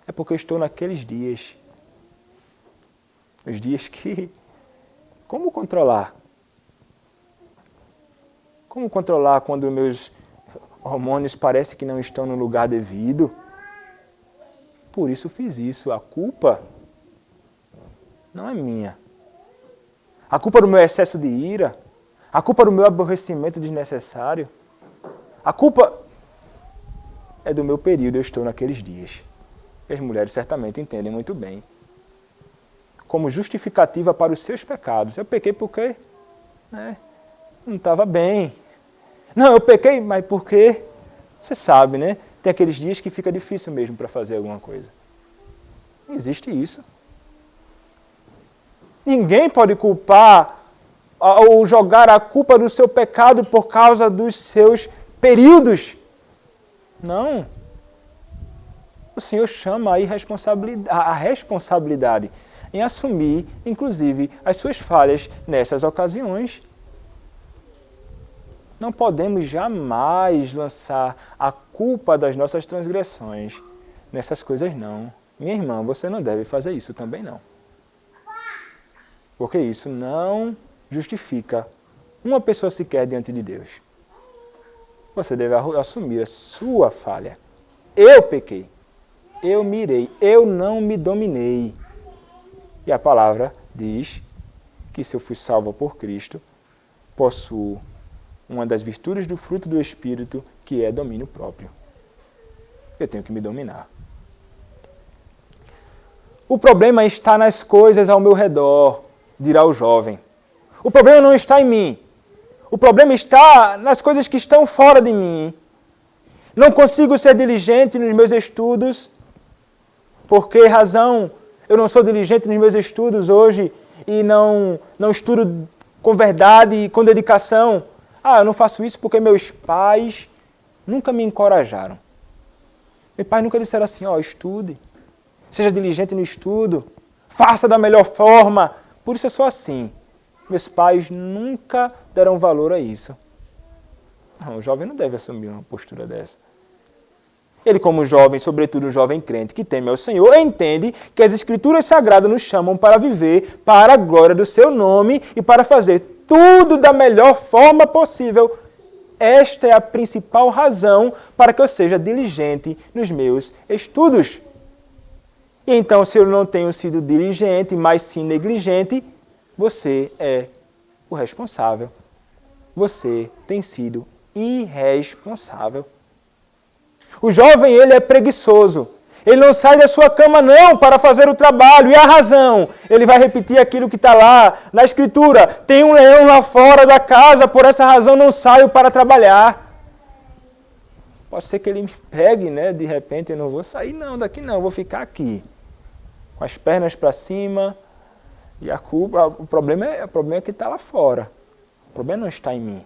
é porque eu estou naqueles dias. Os dias que... Como controlar? Como controlar quando meus hormônios parecem que não estão no lugar devido? Por isso fiz isso. A culpa não é minha. A culpa do meu excesso de ira, a culpa do meu aborrecimento desnecessário, a culpa é do meu período, eu estou naqueles dias. E as mulheres certamente entendem muito bem. Como justificativa para os seus pecados. Eu pequei porque não estava bem. Não, eu pequei, mas por quê? Você sabe, né? Tem aqueles dias que fica difícil mesmo para fazer alguma coisa. Não existe isso. Ninguém pode culpar ou jogar a culpa do seu pecado por causa dos seus períodos. Não. o Senhor chama a responsabilidade em assumir, inclusive, as suas falhas nessas ocasiões. Não podemos jamais lançar a culpa das nossas transgressões nessas coisas, não. Minha irmã, você não deve fazer isso também, não. Porque isso não justifica uma pessoa sequer diante de Deus. Você deve assumir a sua falha. Eu pequei. Eu me irei. Eu não me dominei. E a palavra diz que se eu fui salvo por Cristo, possuo uma das virtudes do fruto do Espírito, que é domínio próprio. Eu tenho que me dominar. O problema está nas coisas ao meu redor, dirá o jovem. O problema não está em mim. O problema está nas coisas que estão fora de mim. Não consigo ser diligente nos meus estudos. Por que razão eu não sou diligente nos meus estudos hoje e não estudo com verdade e com dedicação? Eu não faço isso porque meus pais nunca me encorajaram. Meus pais nunca disseram assim, estude, seja diligente no estudo, faça da melhor forma. Por isso eu sou assim. Meus pais nunca deram valor a isso. Não, o jovem não deve assumir uma postura dessa. Ele, como jovem, sobretudo um jovem crente que teme ao Senhor, entende que as Escrituras Sagradas nos chamam para viver para a glória do seu nome e para fazer tudo da melhor forma possível. Esta é a principal razão para que eu seja diligente nos meus estudos. E então, se eu não tenho sido diligente, mas sim negligente, você é o responsável. Você tem sido irresponsável. O jovem, ele é preguiçoso. Ele não sai da sua cama não para fazer o trabalho. E a razão? Ele vai repetir aquilo que está lá na Escritura. Tem um leão lá fora da casa, por essa razão não saio para trabalhar. Pode ser que ele me pegue, de repente, eu não vou sair daqui não, eu vou ficar aqui. Com as pernas para cima. E a culpa, o problema é que está lá fora. O problema não está em mim.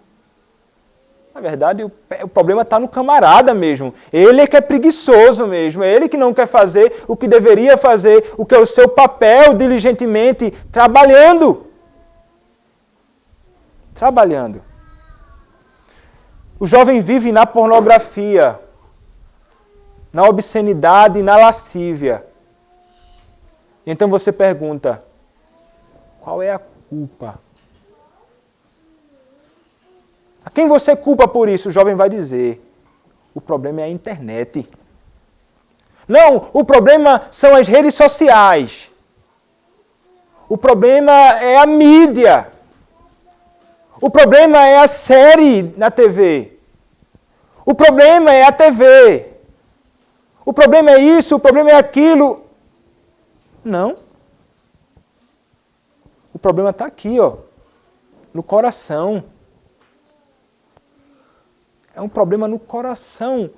Na verdade, o problema está no camarada mesmo. Ele é que é preguiçoso mesmo. É ele que não quer fazer o que deveria fazer, o que é o seu papel diligentemente, trabalhando. Trabalhando. O jovem vive na pornografia, na obscenidade, na lascívia. Então você pergunta, qual é a culpa? A quem você culpa por isso? O jovem vai dizer, o problema é a internet. Não, o problema são as redes sociais. O problema é a mídia. O problema é a série na TV. O problema é a TV. O problema é isso, o problema é aquilo. Não. O problema está aqui, no coração. É um problema no coração.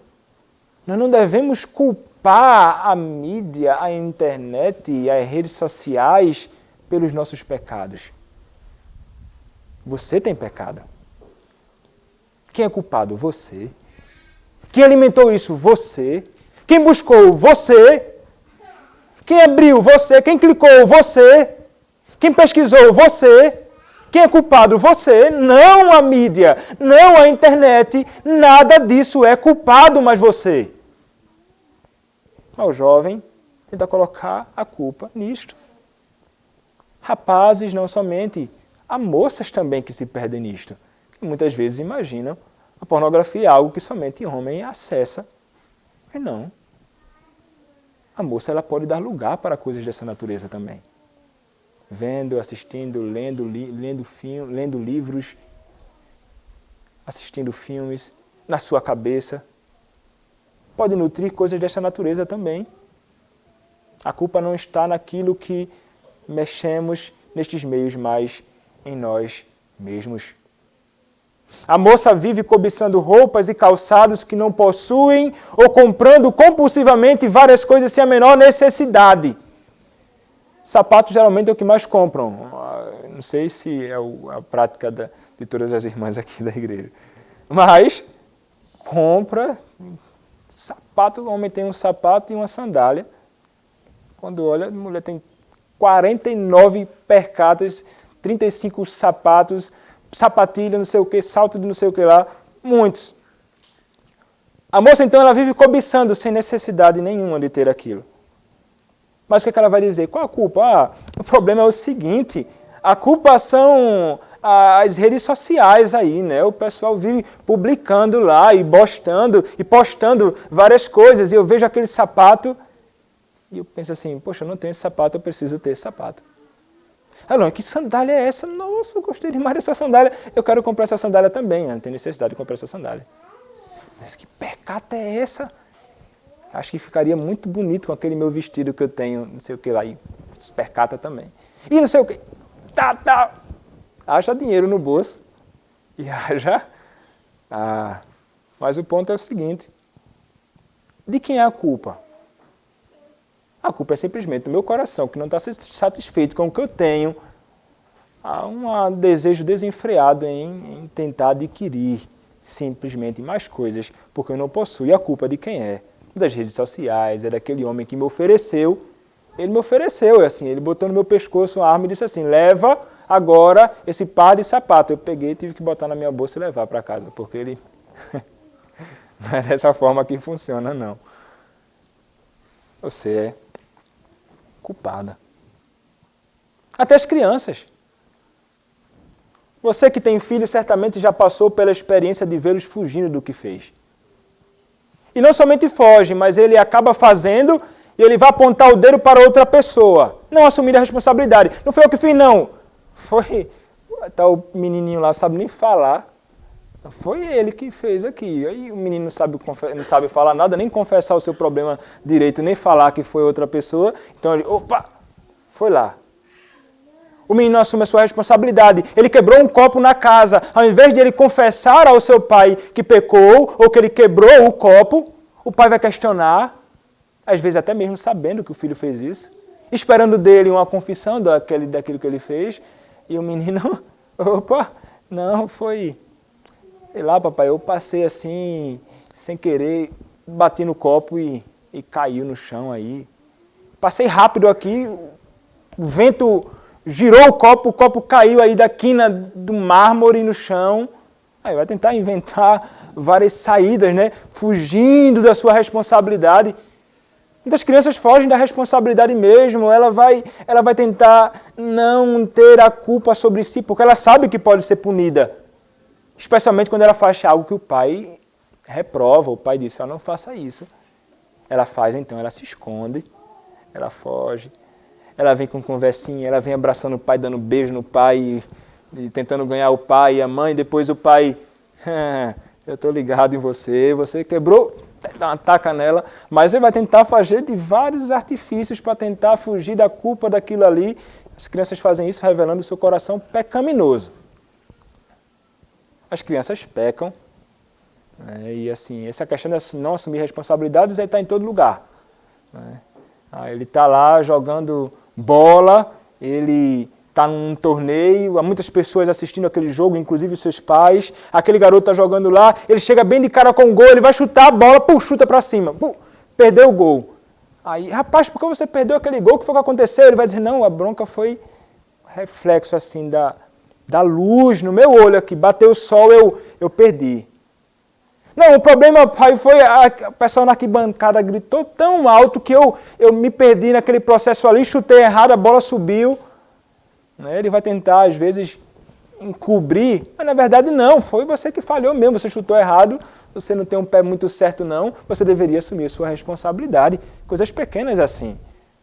Nós não devemos culpar a mídia, a internet e as redes sociais pelos nossos pecados. Você tem pecado. Quem é culpado? Você. Quem alimentou isso? Você. Quem buscou? Você. Quem abriu? Você. Quem clicou? Você. Quem pesquisou? Você. Quem é culpado? Você, não a mídia, não a internet, nada disso é culpado, mas você. Mas o jovem tenta colocar a culpa nisto. Rapazes, não somente, há moças também que se perdem nisto, que muitas vezes imaginam a pornografia é algo que somente homem acessa, mas não. A moça ela pode dar lugar para coisas dessa natureza também. Vendo, assistindo, lendo livros, assistindo filmes, na sua cabeça. Pode nutrir coisas dessa natureza também. A culpa não está naquilo que mexemos nestes meios, mas em nós mesmos. A moça vive cobiçando roupas e calçados que não possuem ou comprando compulsivamente várias coisas sem a menor necessidade. Sapatos geralmente é o que mais compram. Não sei se é a prática de todas as irmãs aqui da igreja. Mas compra sapato, o homem tem um sapato e uma sandália. Quando olha, a mulher tem 49 percatas, 35 sapatos, sapatilha, não sei o que, salto de não sei o que lá, muitos. A moça, então, ela vive cobiçando sem necessidade nenhuma de ter aquilo. Mas o que ela vai dizer? Qual a culpa? O problema é o seguinte, a culpa são as redes sociais aí, né? O pessoal vive publicando lá e postando várias coisas, e eu vejo aquele sapato, e eu penso assim, poxa, eu não tenho esse sapato, eu preciso ter esse sapato. Ah, não, que sandália é essa? Nossa, eu gostei demais dessa sandália, eu quero comprar essa sandália também, eu não tenho necessidade de comprar essa sandália. Mas que pecata é essa? Acho que ficaria muito bonito com aquele meu vestido que eu tenho, não sei o que lá, e percata também. E não sei o que. Haja dinheiro no bolso. E haja. Mas o ponto é o seguinte. De quem é a culpa? A culpa é simplesmente do meu coração, que não está satisfeito com o que eu tenho. Há um desejo desenfreado em tentar adquirir simplesmente mais coisas, porque eu não possuo. E a culpa de quem é? Das redes sociais, é daquele homem que me ofereceu. Ele me ofereceu, assim, ele botou no meu pescoço uma arma e disse assim, leva agora esse par de sapato. Eu peguei e tive que botar na minha bolsa e levar para casa, porque ele não é dessa forma que funciona, não. Você é culpada. Até as crianças. Você que tem filho certamente já passou pela experiência de vê-los fugindo do que fez. E não somente foge, mas ele acaba fazendo e ele vai apontar o dedo para outra pessoa. Não assumir a responsabilidade. Não foi eu que fiz, não. Foi... Tá, o menininho lá sabe nem falar. Foi ele que fez aqui. Aí o menino não sabe falar nada, nem confessar o seu problema direito, nem falar que foi outra pessoa. Então ele, opa, foi lá. O menino assume a sua responsabilidade. Ele quebrou um copo na casa. Ao invés de ele confessar ao seu pai que pecou ou que ele quebrou o copo, o pai vai questionar, às vezes até mesmo sabendo que o filho fez isso, esperando dele uma confissão daquilo que ele fez. E o menino, opa, não, foi... Sei lá, papai, eu passei assim, sem querer, bati no copo e caiu no chão aí. Passei rápido aqui, o vento girou o copo caiu aí da quina do mármore no chão. Aí vai tentar inventar várias saídas, né? Fugindo da sua responsabilidade. Muitas crianças fogem da responsabilidade mesmo. Ela vai tentar não ter a culpa sobre si, porque ela sabe que pode ser punida. Especialmente quando ela faz algo que o pai reprova. O pai diz, não faça isso. Ela faz, então ela se esconde, ela foge. Ela vem com conversinha, ela vem abraçando o pai, dando beijo no pai, e tentando ganhar o pai e a mãe. Depois o pai, eu estou ligado em você, você quebrou, dá uma taca nela. Mas ele vai tentar fazer de vários artifícios para tentar fugir da culpa daquilo ali. As crianças fazem isso revelando o seu coração pecaminoso. As crianças pecam, e assim, essa questão de não assumir responsabilidades está em todo lugar. Ele está lá jogando bola, ele está num torneio, há muitas pessoas assistindo aquele jogo, inclusive seus pais. Aquele garoto está jogando lá, ele chega bem de cara com o gol, ele vai chutar a bola, chuta para cima, perdeu o gol. Aí, rapaz, por que você perdeu aquele gol? O que foi que aconteceu? Ele vai dizer, não, a bronca foi reflexo assim da luz no meu olho aqui, bateu o sol, eu perdi. Não, o problema, pai, foi a pessoa na arquibancada gritou tão alto que eu me perdi naquele processo ali, chutei errado, a bola subiu. Ele vai tentar, às vezes, encobrir, mas na verdade não, foi você que falhou mesmo, você chutou errado, você não tem um pé muito certo não, você deveria assumir a sua responsabilidade. Coisas pequenas assim.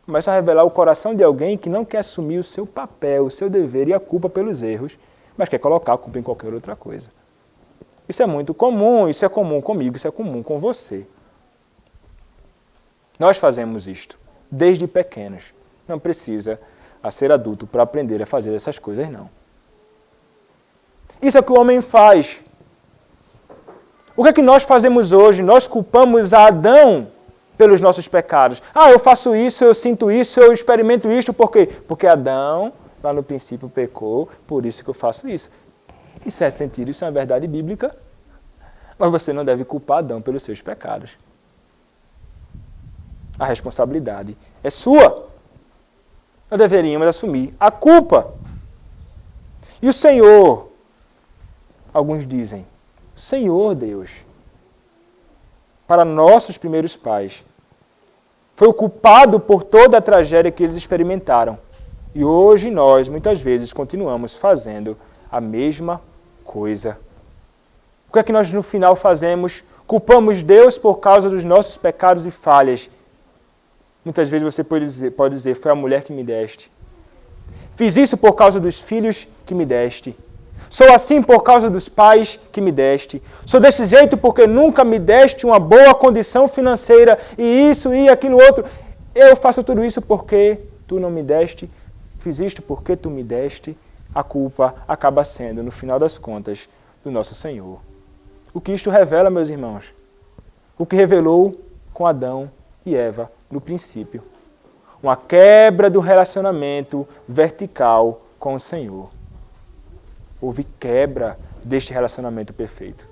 Começa a revelar o coração de alguém que não quer assumir o seu papel, o seu dever e a culpa pelos erros, mas quer colocar a culpa em qualquer outra coisa. Isso é muito comum, isso é comum comigo, isso é comum com você. Nós fazemos isto desde pequenos. Não precisa ser adulto para aprender a fazer essas coisas, não. Isso é o que o homem faz. O que é que nós fazemos hoje? Nós culpamos a Adão pelos nossos pecados. Eu faço isso, eu sinto isso, eu experimento isto, por quê? Porque Adão, lá no princípio, pecou, por isso que eu faço isso. Em certo sentido, isso é uma verdade bíblica, mas você não deve culpar Adão pelos seus pecados. A responsabilidade é sua. Nós deveríamos assumir a culpa. E o Senhor, alguns dizem, Senhor Deus, para nossos primeiros pais, foi o culpado por toda a tragédia que eles experimentaram. E hoje nós, muitas vezes, continuamos fazendo a mesma coisa. O que é que nós no final fazemos? Culpamos Deus por causa dos nossos pecados e falhas. Muitas vezes você pode dizer, foi a mulher que me deste. Fiz isso por causa dos filhos que me deste. Sou assim por causa dos pais que me deste. Sou desse jeito porque nunca me deste uma boa condição financeira e isso e aquilo outro. Eu faço tudo isso porque tu não me deste. Fiz isto porque tu me deste. A culpa acaba sendo, no final das contas, do nosso Senhor. O que isto revela, meus irmãos? O que revelou com Adão e Eva no princípio. Uma quebra do relacionamento vertical com o Senhor. Houve quebra deste relacionamento perfeito.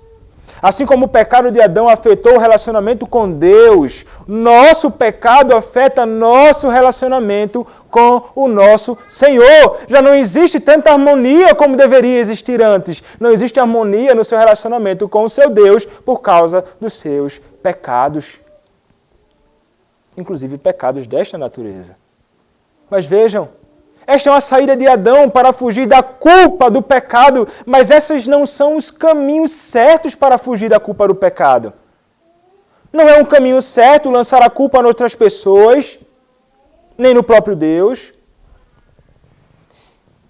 Assim como o pecado de Adão afetou o relacionamento com Deus, nosso pecado afeta nosso relacionamento com o nosso Senhor. Já não existe tanta harmonia como deveria existir antes. Não existe harmonia no seu relacionamento com o seu Deus por causa dos seus pecados. Inclusive pecados desta natureza. Mas vejam, esta é uma saída de Adão para fugir da culpa do pecado, mas esses não são os caminhos certos para fugir da culpa do pecado. Não é um caminho certo lançar a culpa em outras pessoas, nem no próprio Deus.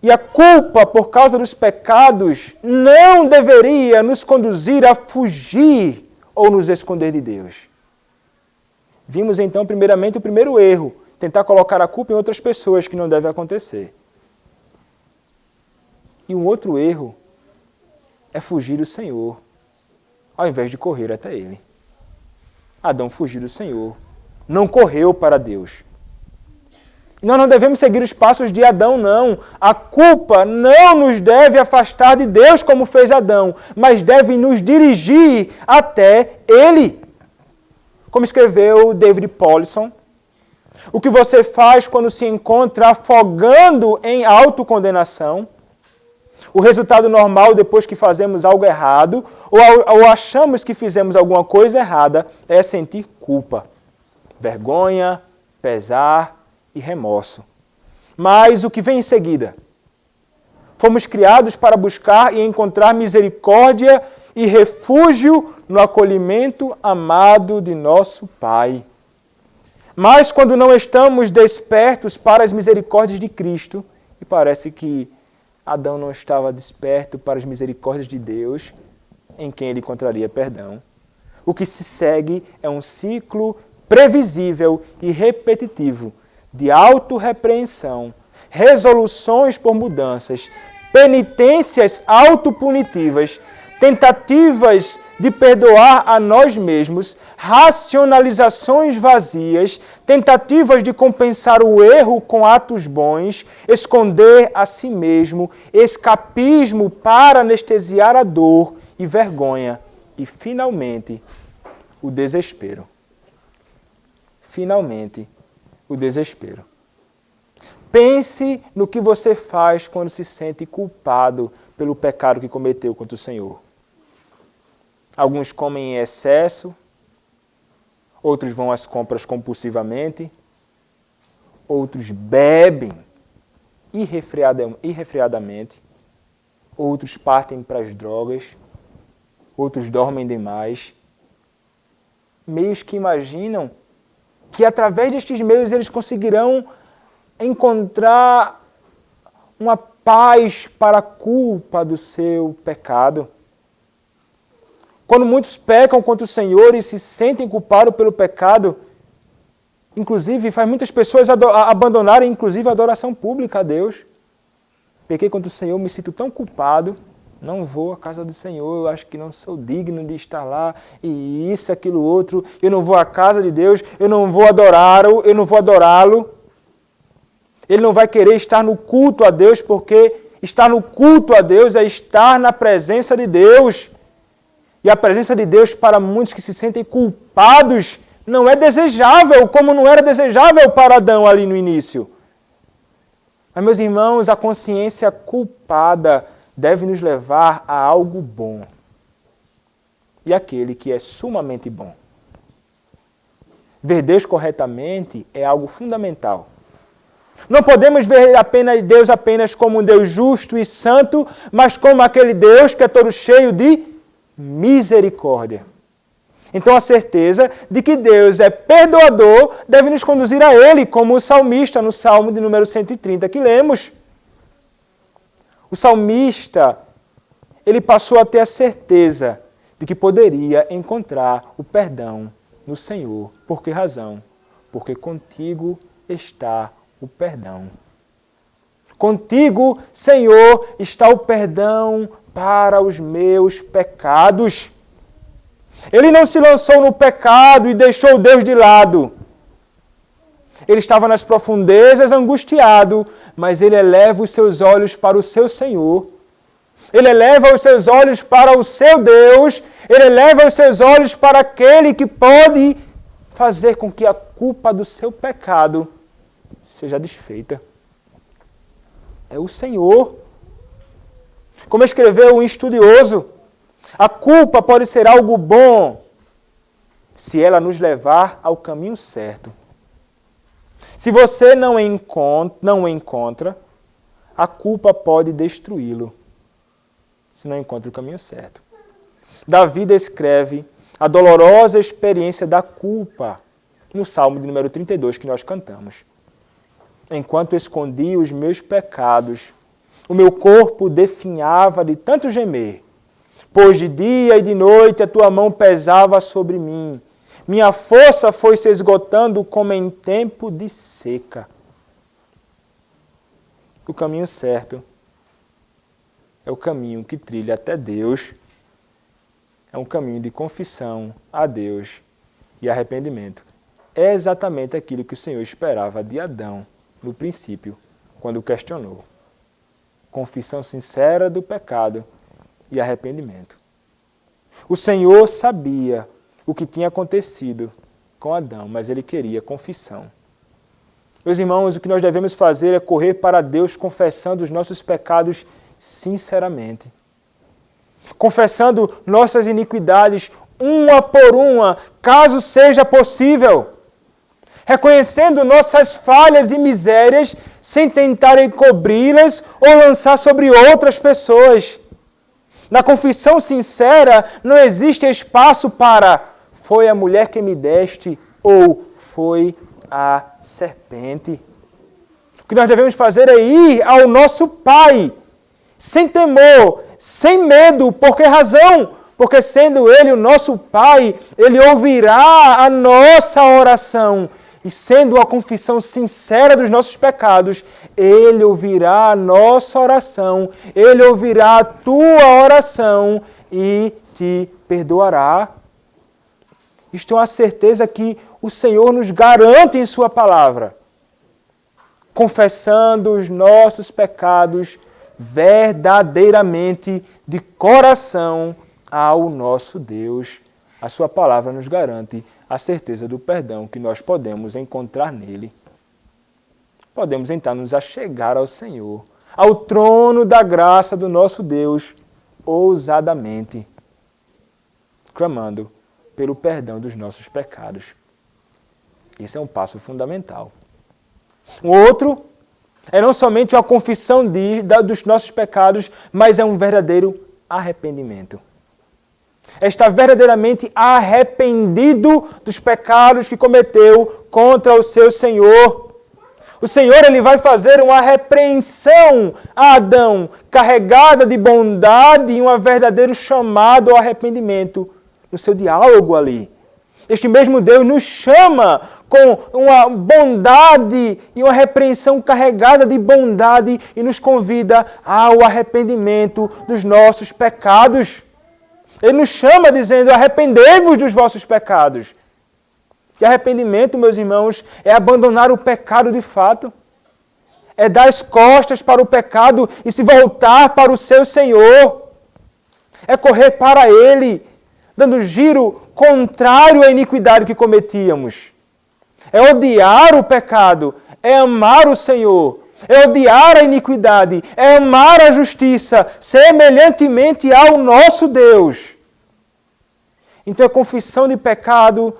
E a culpa por causa dos pecados não deveria nos conduzir a fugir ou nos esconder de Deus. Vimos então, primeiramente, o primeiro erro. Tentar colocar a culpa em outras pessoas, que não deve acontecer. E um outro erro é fugir do Senhor, ao invés de correr até Ele. Adão fugiu do Senhor, não correu para Deus. E nós não devemos seguir os passos de Adão, não. A culpa não nos deve afastar de Deus, como fez Adão, mas deve nos dirigir até Ele. Como escreveu David Powlison, o que você faz quando se encontra afogando em autocondenação? O resultado normal depois que fazemos algo errado ou achamos que fizemos alguma coisa errada é sentir culpa, vergonha, pesar e remorso. Mas o que vem em seguida? Fomos criados para buscar e encontrar misericórdia e refúgio no acolhimento amado de nosso Pai. Mas quando não estamos despertos para as misericórdias de Cristo, e parece que Adão não estava desperto para as misericórdias de Deus, em quem ele encontraria perdão, o que se segue é um ciclo previsível e repetitivo de autorrepreensão, resoluções por mudanças, penitências autopunitivas, tentativas de perdoar a nós mesmos, racionalizações vazias, tentativas de compensar o erro com atos bons, esconder a si mesmo, escapismo para anestesiar a dor e vergonha e, finalmente, o desespero. Finalmente, o desespero. Pense no que você faz quando se sente culpado pelo pecado que cometeu contra o Senhor. Alguns comem em excesso, outros vão às compras compulsivamente, outros bebem irrefreadamente, outros partem para as drogas, outros dormem demais. Meios que imaginam que através destes meios eles conseguirão encontrar uma paz para a culpa do seu pecado. Quando muitos pecam contra o Senhor e se sentem culpados pelo pecado, inclusive faz muitas pessoas abandonarem inclusive a adoração pública a Deus. Pequei contra o Senhor, me sinto tão culpado, não vou à casa do Senhor, eu acho que não sou digno de estar lá, e isso, aquilo, outro, eu não vou à casa de Deus, eu não vou adorá-lo, Ele não vai querer estar no culto a Deus, porque estar no culto a Deus é estar na presença de Deus. E a presença de Deus, para muitos que se sentem culpados, não é desejável, como não era desejável para Adão ali no início. Mas, meus irmãos, a consciência culpada deve nos levar a algo bom. E aquele que é sumamente bom. Ver Deus corretamente é algo fundamental. Não podemos ver Deus apenas como um Deus justo e santo, mas como aquele Deus que é todo cheio de misericórdia. Então a certeza de que Deus é perdoador deve nos conduzir a Ele, como o salmista no Salmo de número 130 que lemos. O salmista, ele passou a ter a certeza de que poderia encontrar o perdão no Senhor. Por que razão? Porque contigo está o perdão. Contigo, Senhor, está o perdão para os meus pecados. Ele não se lançou no pecado e deixou Deus de lado. Ele estava nas profundezas, angustiado, mas ele eleva os seus olhos para o seu Senhor. Ele eleva os seus olhos para o seu Deus. Ele eleva os seus olhos para aquele que pode fazer com que a culpa do seu pecado seja desfeita. É o Senhor. Como escreveu um estudioso, a culpa pode ser algo bom se ela nos levar ao caminho certo. Se você não o encontra, a culpa pode destruí-lo, se não encontra o caminho certo. Davi descreve a dolorosa experiência da culpa no Salmo de número 32 que nós cantamos. Enquanto escondi os meus pecados, o meu corpo definhava de tanto gemer, pois de dia e de noite a tua mão pesava sobre mim. Minha força foi se esgotando como em tempo de seca. O caminho certo é o caminho que trilha até Deus. É um caminho de confissão a Deus e arrependimento. É exatamente aquilo que o Senhor esperava de Adão no princípio, quando questionou. Confissão sincera do pecado e arrependimento. O Senhor sabia o que tinha acontecido com Adão, mas ele queria confissão. Meus irmãos, o que nós devemos fazer é correr para Deus confessando os nossos pecados sinceramente. Confessando nossas iniquidades uma por uma, caso seja possível. Reconhecendo nossas falhas e misérias sem tentar encobri-las ou lançar sobre outras pessoas. Na confissão sincera não existe espaço para foi a mulher que me deste ou foi a serpente. O que nós devemos fazer é ir ao nosso Pai, sem temor, sem medo. Por que razão? Porque sendo Ele o nosso Pai, Ele ouvirá a nossa oração. E sendo a confissão sincera dos nossos pecados, Ele ouvirá a nossa oração, Ele ouvirá a tua oração e te perdoará. Isto é uma certeza que o Senhor nos garante em Sua palavra. Confessando os nossos pecados verdadeiramente, de coração, ao nosso Deus. A Sua palavra nos garante a certeza do perdão que nós podemos encontrar nele. Podemos então nos achegar ao Senhor, ao trono da graça do nosso Deus, ousadamente, clamando pelo perdão dos nossos pecados. Esse é um passo fundamental. O outro é não somente uma confissão dos nossos pecados, mas é um verdadeiro arrependimento. É estar verdadeiramente arrependido dos pecados que cometeu contra o seu Senhor. O Senhor ele vai fazer uma repreensão a Adão, carregada de bondade e um verdadeiro chamado ao arrependimento no seu diálogo ali. Este mesmo Deus nos chama com uma bondade e uma repreensão carregada de bondade e nos convida ao arrependimento dos nossos pecados. Ele nos chama dizendo, arrependei-vos dos vossos pecados. E arrependimento, meus irmãos, é abandonar o pecado de fato. É dar as costas para o pecado e se voltar para o seu Senhor. É correr para Ele, dando giro contrário à iniquidade que cometíamos. É odiar o pecado, é amar o Senhor, é odiar a iniquidade, é amar a justiça, semelhantemente ao nosso Deus. Então é confissão de pecado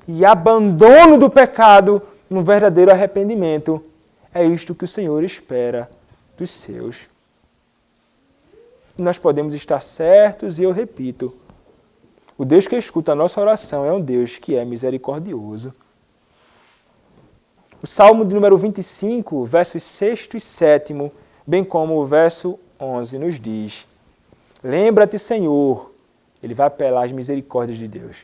e abandono do pecado no verdadeiro arrependimento. É isto que o Senhor espera dos seus. Nós podemos estar certos, e eu repito, o Deus que escuta a nossa oração é um Deus que é misericordioso. O Salmo de número 25, versos 6 e 7, bem como o verso 11, nos diz: lembra-te, Senhor, ele vai apelar às misericórdias de Deus.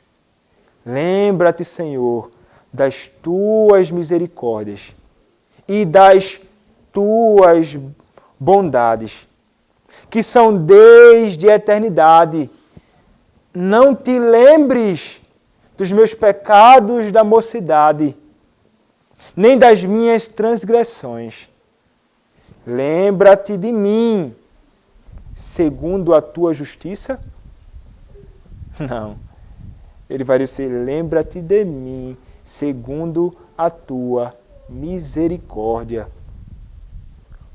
Lembra-te, Senhor, das tuas misericórdias e das tuas bondades, que são desde a eternidade. Não te lembres dos meus pecados da mocidade, nem das minhas transgressões. Lembra-te de mim, segundo a tua justiça? Não. Ele vai dizer, lembra-te de mim, segundo a tua misericórdia.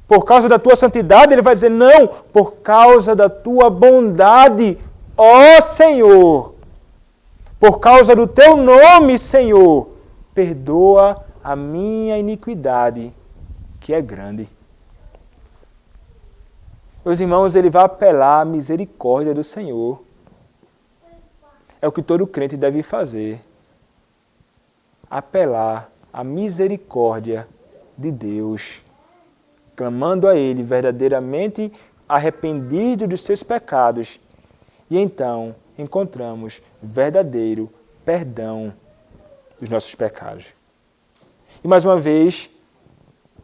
Por causa da tua santidade, ele vai dizer, não, por causa da tua bondade, ó Senhor. Por causa do teu nome, Senhor, perdoa a minha iniquidade, que é grande. Meus irmãos, ele vai apelar à misericórdia do Senhor. É o que todo crente deve fazer. Apelar à misericórdia de Deus, clamando a Ele verdadeiramente arrependido dos seus pecados. E então encontramos verdadeiro perdão dos nossos pecados. E mais uma vez,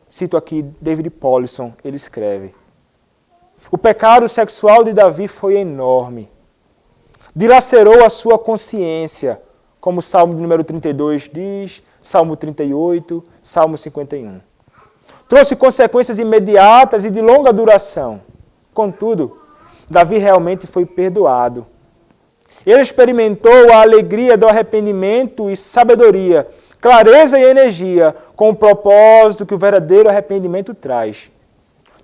cito aqui David Powlison, ele escreve: o pecado sexual de Davi foi enorme. Dilacerou a sua consciência, como o Salmo de número 32 diz, Salmo 38, Salmo 51. Trouxe consequências imediatas e de longa duração. Contudo, Davi realmente foi perdoado. Ele experimentou a alegria do arrependimento e sabedoria, clareza e energia, com o propósito que o verdadeiro arrependimento traz.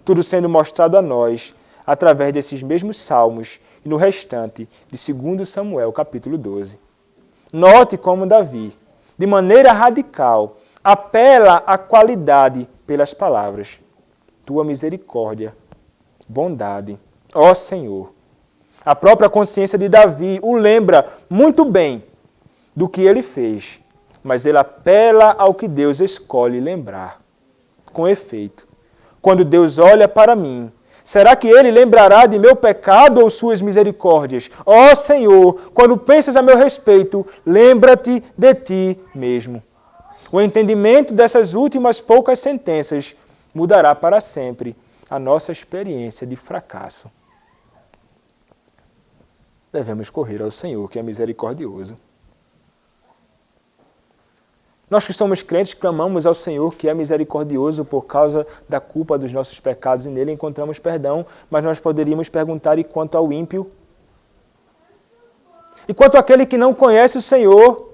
Tudo sendo mostrado a nós através desses mesmos salmos e no restante de 2 Samuel, capítulo 12. Note como Davi, de maneira radical, apela à qualidade pelas palavras. Tua misericórdia, bondade, ó Senhor. A própria consciência de Davi o lembra muito bem do que ele fez, mas ele apela ao que Deus escolhe lembrar. Com efeito, quando Deus olha para mim, será que Ele lembrará de meu pecado ou suas misericórdias? Ó Senhor, quando pensas a meu respeito, lembra-te de ti mesmo. O entendimento dessas últimas poucas sentenças mudará para sempre a nossa experiência de fracasso. Devemos correr ao Senhor, que é misericordioso. Nós que somos crentes clamamos ao Senhor, que é misericordioso por causa da culpa dos nossos pecados, e nele encontramos perdão, mas nós poderíamos perguntar, e quanto ao ímpio? E quanto àquele que não conhece o Senhor?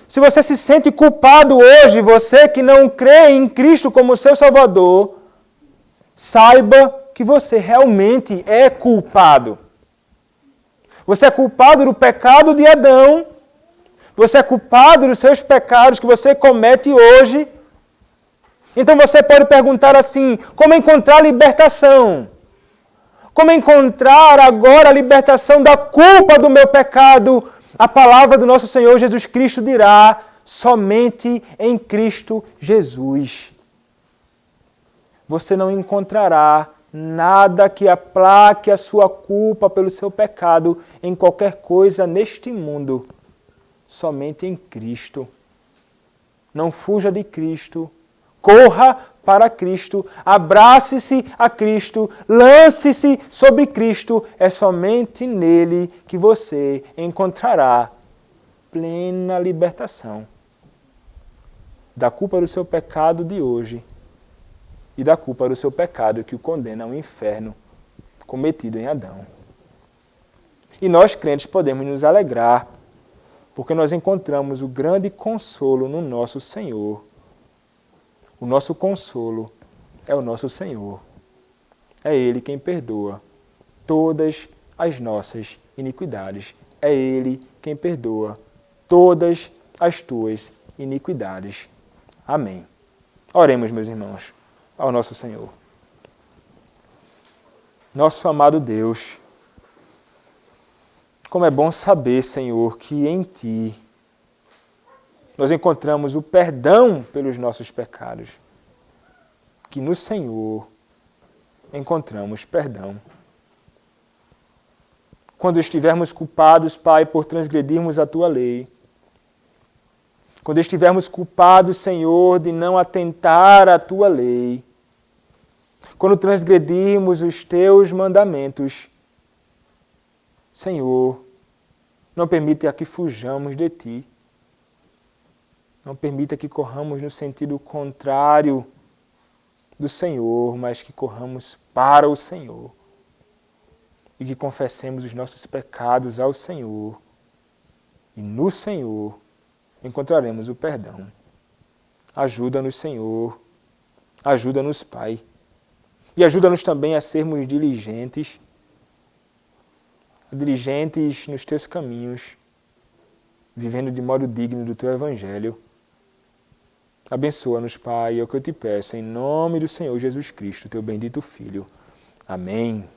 Se você se sente culpado hoje, você que não crê em Cristo como seu Salvador, saiba que você realmente é culpado. Você é culpado do pecado de Adão. Você é culpado dos seus pecados que você comete hoje. Então você pode perguntar assim, como encontrar libertação? Como encontrar agora a libertação da culpa do meu pecado? A palavra do nosso Senhor Jesus Cristo dirá, somente em Cristo Jesus. Você não encontrará nada que aplaque a sua culpa pelo seu pecado em qualquer coisa neste mundo. Somente em Cristo. Não fuja de Cristo. Corra para Cristo. Abrace-se a Cristo. Lance-se sobre Cristo. É somente nele que você encontrará plena libertação da culpa do seu pecado de hoje e da culpa do seu pecado que o condena ao inferno cometido em Adão. E nós, crentes, podemos nos alegrar, porque nós encontramos o grande consolo no nosso Senhor. O nosso consolo é o nosso Senhor. É Ele quem perdoa todas as nossas iniquidades. É Ele quem perdoa todas as tuas iniquidades. Amém. Oremos, meus irmãos, ao nosso Senhor. Nosso amado Deus, como é bom saber, Senhor, que em Ti nós encontramos o perdão pelos nossos pecados. Que no Senhor encontramos perdão. Quando estivermos culpados, Pai, por transgredirmos a Tua lei, quando estivermos culpados, Senhor, de não atentar à Tua lei, quando transgredirmos os Teus mandamentos, Senhor, não permita que fujamos de Ti. Não permita que corramos no sentido contrário do Senhor, mas que corramos para o Senhor. E que confessemos os nossos pecados ao Senhor. E no Senhor encontraremos o perdão. Ajuda-nos, Senhor. Ajuda-nos, Pai. E ajuda-nos também a sermos diligentes nos Teus caminhos, vivendo de modo digno do Teu Evangelho. Abençoa-nos, Pai, é o que eu te peço, em nome do Senhor Jesus Cristo, Teu bendito Filho. Amém.